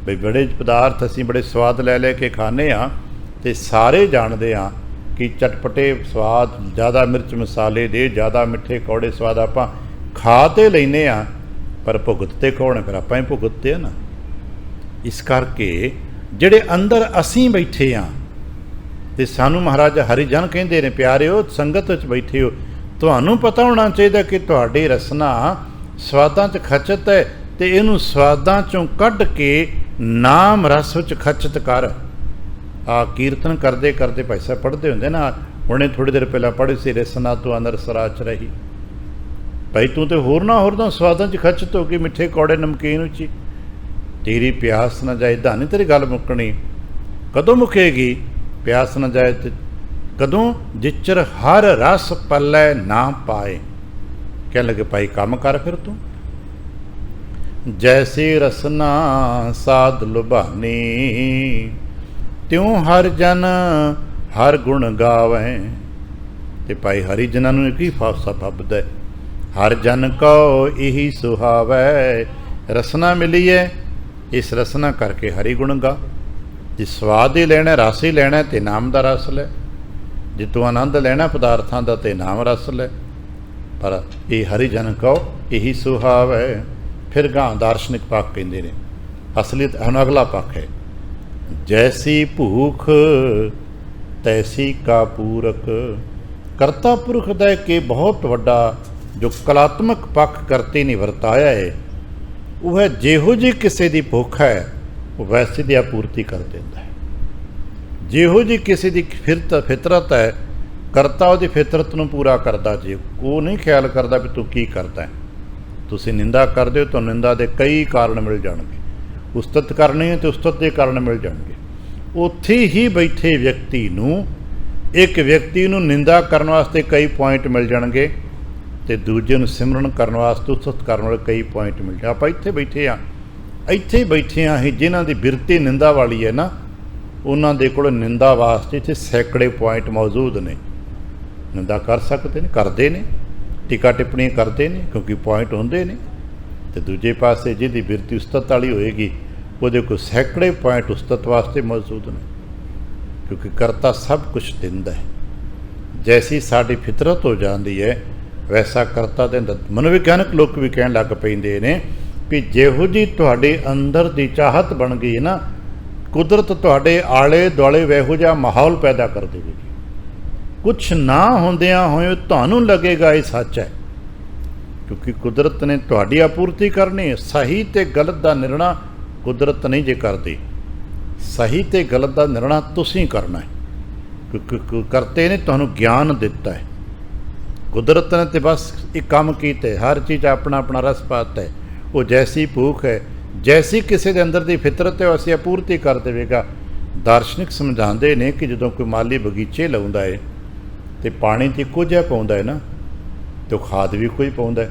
ਬਈ ਬੜੇ ਪਦਾਰਥ ਅਸੀਂ ਬੜੇ ਸਵਾਦ ਲੈ ਲੈ ਕੇ ਖਾਂਦੇ ਹਾਂ, ਅਤੇ ਸਾਰੇ ਜਾਣਦੇ ਹਾਂ ਕਿ ਚਟਪਟੇ ਸਵਾਦ, ਜ਼ਿਆਦਾ ਮਿਰਚ ਮਸਾਲੇ ਦੇ, ਜ਼ਿਆਦਾ ਮਿੱਠੇ ਕੌੜੇ ਸਵਾਦ ਆਪਾਂ ਖਾ ਤੇ ਲੈਂਦੇ ਹਾਂ, ਪਰ ਭੁਗਤਦੇ ਕੌਣ? ਫਿਰ ਆਪਾਂ ਹੀ ਭੁਗਤਦੇ ਆ ਨਾ। ਇਸ ਕਰਕੇ ਜਿਹੜੇ ਅੰਦਰ ਅਸੀਂ ਬੈਠੇ ਹਾਂ, ਅਤੇ ਸਾਨੂੰ ਮਹਾਰਾਜ ਹਰੀਜਨ ਕਹਿੰਦੇ ਨੇ, ਪਿਆਰਿਓ ਸੰਗਤ ਵਿੱਚ ਬੈਠੇ ਹੋ, ਤੁਹਾਨੂੰ ਪਤਾ ਹੋਣਾ ਚਾਹੀਦਾ ਕਿ ਤੁਹਾਡੀ ਰਸਨਾ ਸਵਾਦਾਂ 'ਚ ਖਚਤ ਹੈ, ਅਤੇ ਇਹਨੂੰ ਸਵਾਦਾਂ 'ਚੋਂ ਕੱਢ ਕੇ ਨਾਮ ਰਸ ਵਿੱਚ ਖਚਤ ਕਰ। ਆ ਕੀਰਤਨ ਕਰਦੇ ਕਰਦੇ ਭਾਈ ਸਾਹਿਬ ਪੜ੍ਹਦੇ ਹੁੰਦੇ ਨਾ, ਹੁਣੇ ਥੋੜ੍ਹੀ ਦੇਰ ਪਹਿਲਾਂ ਪੜ੍ਹੀ ਸੀ, ਰਸਨਾ ਤੋਂ ਅੰਦਰ ਸਰਾਚ ਰਹੀ। ਭਾਈ ਤੂੰ ਤੇ ਹੋਰ ਨਾ ਸਵਾਦਾਂ 'ਚ ਖਚਤ ਹੋ ਗਈ, ਮਿੱਠੇ ਕੌੜੇ ਨਮਕੀਨ ਉੱਚੀ। ਤੇਰੀ ਪਿਆਸ ਨਾ ਜਾਏ, ਧਾਨੀ ਤੇਰੀ ਗੱਲ ਮੁੱਕਣੀ ਕਦੋਂ ਮੁੱਕੇਗੀ? ਪਿਆਸ ਨਾ ਜਾਏ ਤੇ ਕਦੋਂ? ਜਿਚਰ ਹਰ ਰਸ ਪੱਲੇ ਨਾ ਪਾਏ। ਕਹਿਣ ਲੱਗੇ ਭਾਈ ਕੰਮ ਕਰ ਫਿਰ ਤੂੰ। ਜੈਸੇ ਰਸਨਾ ਸਾਧ ਲੁਭਾਨੀ, ਤਿਉ ਹਰ ਜਨ ਹਰ ਗੁਣ ਗਾਵੈ। ਤੇ ਭਾਈ ਹਰੀ ਜਨਾਂ ਨੂੰ ਕੀ ਫਾਸਾ ਫੱਬਦਾ? ਹਰ ਜਨ ਕਉ ਇਹੀ ਸੁਹਾਵੈ। ਰਸਨਾ ਮਿਲੀ ਹੈ, ਇਸ ਰਸਨਾ ਕਰਕੇ ਹਰੀ ਗੁਣ ਗਾ। ਜੇ ਸਵਾਦ ਹੀ ਲੈਣਾ, ਰਸ ਹੀ ਲੈਣਾ, ਤੇ ਨਾਮ ਦਾ ਰਸ ਲੈ। ਜੇ ਤੂੰ ਆਨੰਦ ਲੈਣਾ ਪਦਾਰਥਾਂ ਦਾ, ਤੇ ਨਾਮ ਰਸ ਲੈ। ਪਰ ਇਹ ਹਰੀ ਜਨ ਕਉ ਇਹੀ ਸੁਹਾਵੈ। ਫਿਰ ਗਾਂ ਦਾਰਸ਼ਨਿਕ ਪੱਖ ਕਹਿੰਦੇ ਨੇ, ਅਸਲੀ ਹੁਣ ਅਗਲਾ ਪੱਖ ਹੈ, ਜੈਸੀ ਭੂਖ ਤੈਸੀ ਕਾ ਪੂਰਕ। ਕਰਤਾ ਪੁਰਖ ਦਾ ਕਿ ਬਹੁਤ ਵੱਡਾ ਜੋ ਕਲਾਤਮਕ ਪੱਖ ਕਰਤੇ ਨੇ ਵਰਤਾਇਆ ਹੈ, ਉਹ ਹੈ ਜਿਹੋ ਜਿਹੀ ਕਿਸੇ ਦੀ ਭੁੱਖ ਹੈ ਉਹ ਵੈਸੇ ਦੀ ਆਪੂਰਤੀ ਕਰ ਦਿੰਦਾ ਹੈ। ਜਿਹੋ ਜਿਹੀ ਕਿਸੇ ਦੀ ਫਿਤਰਤ ਹੈ, ਕਰਤਾ ਉਹਦੀ ਫਿਤਰਤ ਨੂੰ ਪੂਰਾ ਕਰਦਾ। ਜੇ ਉਹ ਨਹੀਂ ਖਿਆਲ ਕਰਦਾ ਵੀ ਤੂੰ ਕੀ ਕਰਦਾ ਹੈ। ਤੁਸੀਂ ਨਿੰਦਾ ਕਰਦੇ ਹੋ, ਤੁਹਾਨੂੰ ਨਿੰਦਾ ਦੇ ਕਈ ਕਾਰਨ ਮਿਲ ਜਾਣਗੇ। ਉਸਤਤ ਕਰਨੀ ਹੈ ਤੇ ਉਸਤਤ ਦੇ ਕਾਰਨ ਮਿਲ ਜਾਣਗੇ। ਉੱਥੇ ਹੀ ਬੈਠੇ ਵਿਅਕਤੀ ਨੂੰ, ਇੱਕ ਵਿਅਕਤੀ ਨੂੰ ਨਿੰਦਾ ਕਰਨ ਵਾਸਤੇ ਕਈ ਪੁਆਇੰਟ ਮਿਲ ਜਾਣਗੇ, ਅਤੇ ਦੂਜੇ ਨੂੰ ਸਿਮਰਨ ਕਰਨ ਵਾਸਤੇ, ਉਸਤਤ ਕਰਨ ਵਾਲੇ ਕਈ ਪੁਆਇੰਟ ਮਿਲ ਜਾਣ। ਆਪਾਂ ਇੱਥੇ ਬੈਠੇ ਹਾਂ, ਇੱਥੇ ਹੀ ਬੈਠੇ ਹਾਂ। ਅਸੀਂ ਜਿਨ੍ਹਾਂ ਦੀ ਬਿਰਤੀ ਨਿੰਦਾ ਵਾਲੀ ਹੈ ਨਾ, ਉਹਨਾਂ ਦੇ ਕੋਲ ਨਿੰਦਾ ਵਾਸਤੇ ਇੱਥੇ ਸੈਂਕੜੇ ਪੁਆਇੰਟ ਮੌਜੂਦ ਨੇ। ਨਿੰਦਾ ਕਰ ਸਕਦੇ ਨੇ, ਕਰਦੇ ਨੇ, ਟੀਕਾ ਟਿੱਪਣੀਆਂ ਕਰਦੇ ਨੇ, ਕਿਉਂਕਿ ਪੁਆਇੰਟ ਹੁੰਦੇ ਨੇ। ਅਤੇ ਦੂਜੇ ਪਾਸੇ ਜਿਹਦੀ ਬਿਰਤੀ ਉਸਤਤ ਵਾਲੀ ਹੋਏਗੀ, ਉਹਦੇ ਕੋਲ ਸੈਂਕੜੇ ਪੁਆਇੰਟ ਉਸਤਤ ਵਾਸਤੇ ਮੌਜੂਦ ਨੇ, ਕਿਉਂਕਿ ਕਰਤਾ ਸਭ ਕੁਛ ਦਿੰਦਾ ਹੈ। ਜੈਸੀ ਸਾਡੀ ਫਿਤਰਤ ਹੋ ਜਾਂਦੀ ਹੈ, ਵੈਸਾ ਕਰਤਾ ਦਿੰਦਾ। ਮਨੋਵਿਗਿਆਨਕ ਲੋਕ ਵੀ ਕਹਿਣ ਲੱਗ ਪੈਂਦੇ ਨੇ ਵੀ ਜਿਹੋ ਜਿਹੀ ਤੁਹਾਡੇ ਅੰਦਰ ਦੀ ਚਾਹਤ ਬਣ ਗਈ ਹੈ ਨਾ, ਕੁਦਰਤ ਤੁਹਾਡੇ ਆਲੇ ਦੁਆਲੇ ਇਹੋ ਜਿਹਾ ਮਾਹੌਲ ਪੈਦਾ ਕਰ ਦੇਵੇਗੀ। ਕੁਛ ਨਾ ਹੁੰਦਿਆਂ ਹੋਏ ਤੁਹਾਨੂੰ ਲੱਗੇਗਾ ਇਹ ਸੱਚ ਹੈ, ਕਿਉਂਕਿ ਕੁਦਰਤ ਨੇ ਤੁਹਾਡੀ ਆਪੂਰਤੀ ਕਰਨੀ ਹੈ। ਸਹੀ ਅਤੇ ਗਲਤ ਦਾ ਨਿਰਣਾ ਕੁਦਰਤ ਨਹੀਂ ਜੇ ਕਰਦੀ, ਸਹੀ ਅਤੇ ਗਲਤ ਦਾ ਨਿਰਣਾ ਤੁਸੀਂ ਕਰਨਾ ਹੈ, ਕਿਉਂਕਿ ਕਰਤੇ ਨੇ ਤੁਹਾਨੂੰ ਗਿਆਨ ਦਿੱਤਾ ਹੈ। ਕੁਦਰਤ ਨੇ ਤਾਂ ਬਸ ਇੱਕ ਕੰਮ ਕੀਤਾ, ਹਰ ਚੀਜ਼ ਆਪਣਾ ਆਪਣਾ ਰਸ ਪਾਤਾ ਹੈ। ਉਹ ਜੈਸੀ ਭੂਖ ਹੈ, ਜੈਸੀ ਕਿਸੇ ਦੇ ਅੰਦਰ ਦੀ ਫਿਤਰਤ ਹੈ, ਉਹ ਅਸੀਂ ਆਪੂਰਤੀ ਕਰ ਦੇਵੇਗਾ। ਦਾਰਸ਼ਨਿਕ ਸਮਝਾਉਂਦੇ ਨੇ ਕਿ ਜਦੋਂ ਕੋਈ ਮਾਲੀ ਬਗੀਚੇ ਲਾਉਂਦਾ ਹੈ ਅਤੇ ਪਾਣੀ 'ਚ ਇੱਕੋ ਜਿਹਾ ਪਾਉਂਦਾ ਹੈ ਨਾ, ਅਤੇ ਉਹ ਖਾਦ ਵੀ ਕੋਈ ਪਾਉਂਦਾ ਹੈ।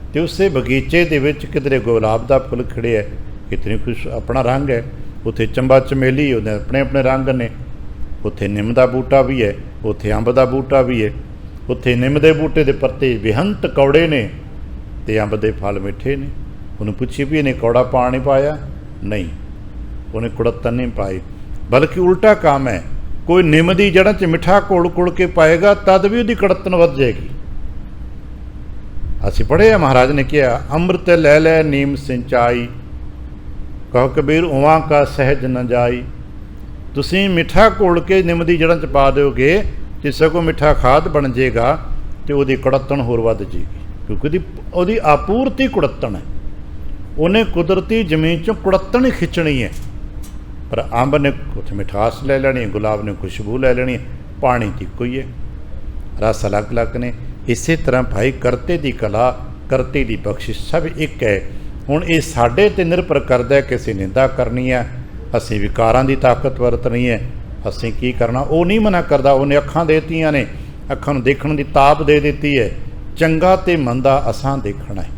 ਅਤੇ ਉਸੇ ਬਗੀਚੇ ਦੇ ਵਿੱਚ ਕਿਧਰੇ ਗੁਲਾਬ ਦਾ ਫੁੱਲ ਖਿੜਿਆ, ਕਿਤਨੀ ਖੁਸ਼ ਆਪਣਾ ਰੰਗ ਹੈ, ਉੱਥੇ ਚੰਬਾ ਚਮੇਲੀ ਉਹਦੇ ਆਪਣੇ ਆਪਣੇ ਰੰਗ ਨੇ। ਉੱਥੇ ਨਿੰਮ ਦਾ ਬੂਟਾ ਵੀ ਹੈ, ਉੱਥੇ ਅੰਬ ਦਾ ਬੂਟਾ ਵੀ ਹੈ। ਉੱਥੇ ਨਿੰਮ ਦੇ ਬੂਟੇ ਦੇ ਪੱਤੇ ਬੇਹੰਤ ਕੌੜੇ ਨੇ, ਅਤੇ ਅੰਬ ਦੇ ਫਲ ਮਿੱਠੇ ਨੇ। ਉਹਨੂੰ ਪੁੱਛੀ ਵੀ ਇਹਨੇ ਕੌੜਾ ਪਾਣੀ ਪਾਇਆ? ਨਹੀਂ, ਉਹਨੇ ਕੁੜੱਤਣ ਨਹੀਂ ਪਾਈ, ਬਲਕਿ ਉਲਟਾ ਕੰਮ ਹੈ। ਕੋਈ ਨਿੰਮ ਦੀ ਜੜ੍ਹਾਂ 'ਚ ਮਿੱਠਾ ਘੋਲ ਕੇ ਪਾਏਗਾ, ਤਦ ਵੀ ਉਹਦੀ ਕੜੱਤਣ ਵੱਧ ਜਾਏਗੀ। ਅਸੀਂ ਪੜ੍ਹਿਆ, ਮਹਾਰਾਜ ਨੇ ਕਿਹਾ, ਅੰਮ੍ਰਿਤ ਲੈ ਲੈ ਨੀਮ ਸਿੰਚਾਈ, ਕਹੋ ਕਬੀਰ ਉਵਾਂ ਕਾ ਸਹਿਜ ਨ ਜਾਈ। ਤੁਸੀਂ ਮਿੱਠਾ ਘੋਲ ਕੇ ਨਿੰਮ ਦੀ ਜੜ੍ਹਾਂ 'ਚ ਪਾ ਦਿਓਗੇ तो सगों मिठा खाद बन जाएगा तो वो कुड़त्तन होर वध जाएगी, क्योंकि ਉਹਦੀ आपूर्ति कुड़त्तन है। उन्हें कुदरती जमीन चों कुड़त्तन ही खिंचनी है। पर अंब ने कुछ मिठास ले लेनी, गुलाब ने खुशबू ले लेनी, पानी तो इको ही है, रस अलग अलग ने। इस तरह भाई करते की कला, करते की बख्शिश सब एक है। हुण ये साडे ते निर्भर करता है कि असीं निंदा करनी है, असीं विकारां दी ताकत वरतनी है, असीं की करना। वो नहीं मना करता, उन्हें अखां देतियां ने, अखां नूं देखण दी ताप दे दित्ती है, चंगा ते मंदा असां देखना है।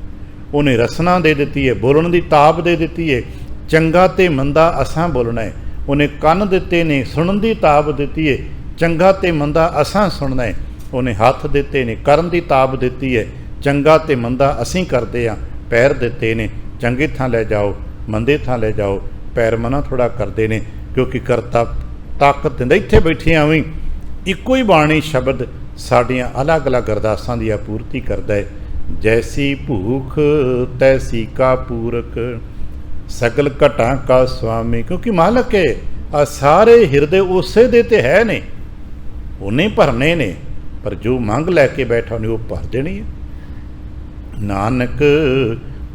उन्हें रसना दे दित्ती है, बोलण दी ताप दे दित्ती है, चंगा ते मंदा असां बोलना है। उन्हें कन दिते ने, सुणन दी ताप दित्ती है, चंगा ते मंदा असां सुणना है। उन्हें हथ दिते ने, करन दी ताप दित्ती है, चंगा ते मंदा असीं करदे आ। पैर दिते ने, चंगे थां लै जाओ, मंदे थां लै जाओ, पैर मना थोड़ा करते हैं, क्योंकि करता ताकत दिंदा। इत्थे बैठियां भी इक्को ही बाणी शब्द साड़ियाँ अलग अलग अरदासां दी आपूर्ति करता है। जैसी भूख तैसी का पूरक, सगल घटां का स्वामी। क्योंकि मालक है, आ सारे हिरदे उसे दे ते है ने, उन्हें भरने ने, पर जो मंग लैके बैठा उन्हें वो भर देनी है। नानक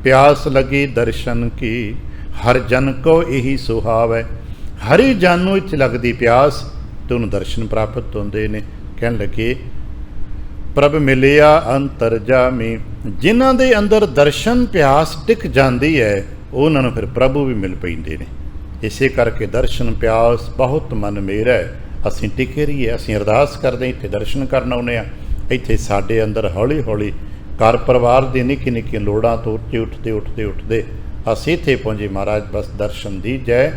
प्यास लगी दर्शन की, हर जन को यही सुहाव है। हरी जन नूं इत्थे लगदी प्यास तो उन्हें दर्शन प्राप्त होंदे ने। कहण लगे प्रभ मिलिया अंतरजामी, जिन्हां दे अंदर दर्शन प्यास टिक जाती है उन्होंने फिर प्रभु भी मिल पैंदे ने। इसे करके दर्शन प्यास बहुत मन मेरा है, असीं टिके रहीए। असीं अरदास करदे इत्थे दर्शन करन आउंदे आ। इत्थे साडे अंदर हौली हौली घर परिवार दी निक्की निक्की लोड़ां तो उठते उठते असीं इत्थे पहुंचे। महाराज बस दर्शन दी जय,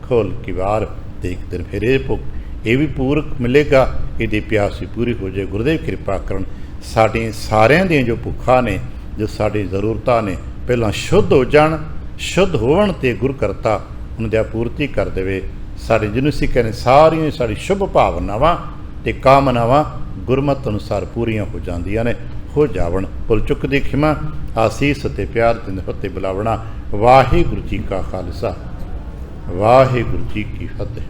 खोल की वार, देखते दिन फिर ये भुख ये भी पूरक मिलेगा, ये प्यास भी पूरी हो जाए। गुरुदेव कृपा करन साडी सारिਆਂ ਦੀਆਂ जो भुखा ने, जो साडी ज़रूरतां ने, पहलां शुद्ध हो जाण। शुद्ध होवन ते गुरु करता उनकी आपूर्ति कर देवे। सारे जिन्होंने असीं कहने सारियां साडी शुभ भावनावां ते कामनावां गुरमत अनुसार पूरियां हो जांदियां ने, हो जावन। भुल चुक दी खिमा, आसीस ते प्यार ते फतेह बुलावना। वाहिगुरू जी का खालसा, वाहिगुरू जी की फतेह।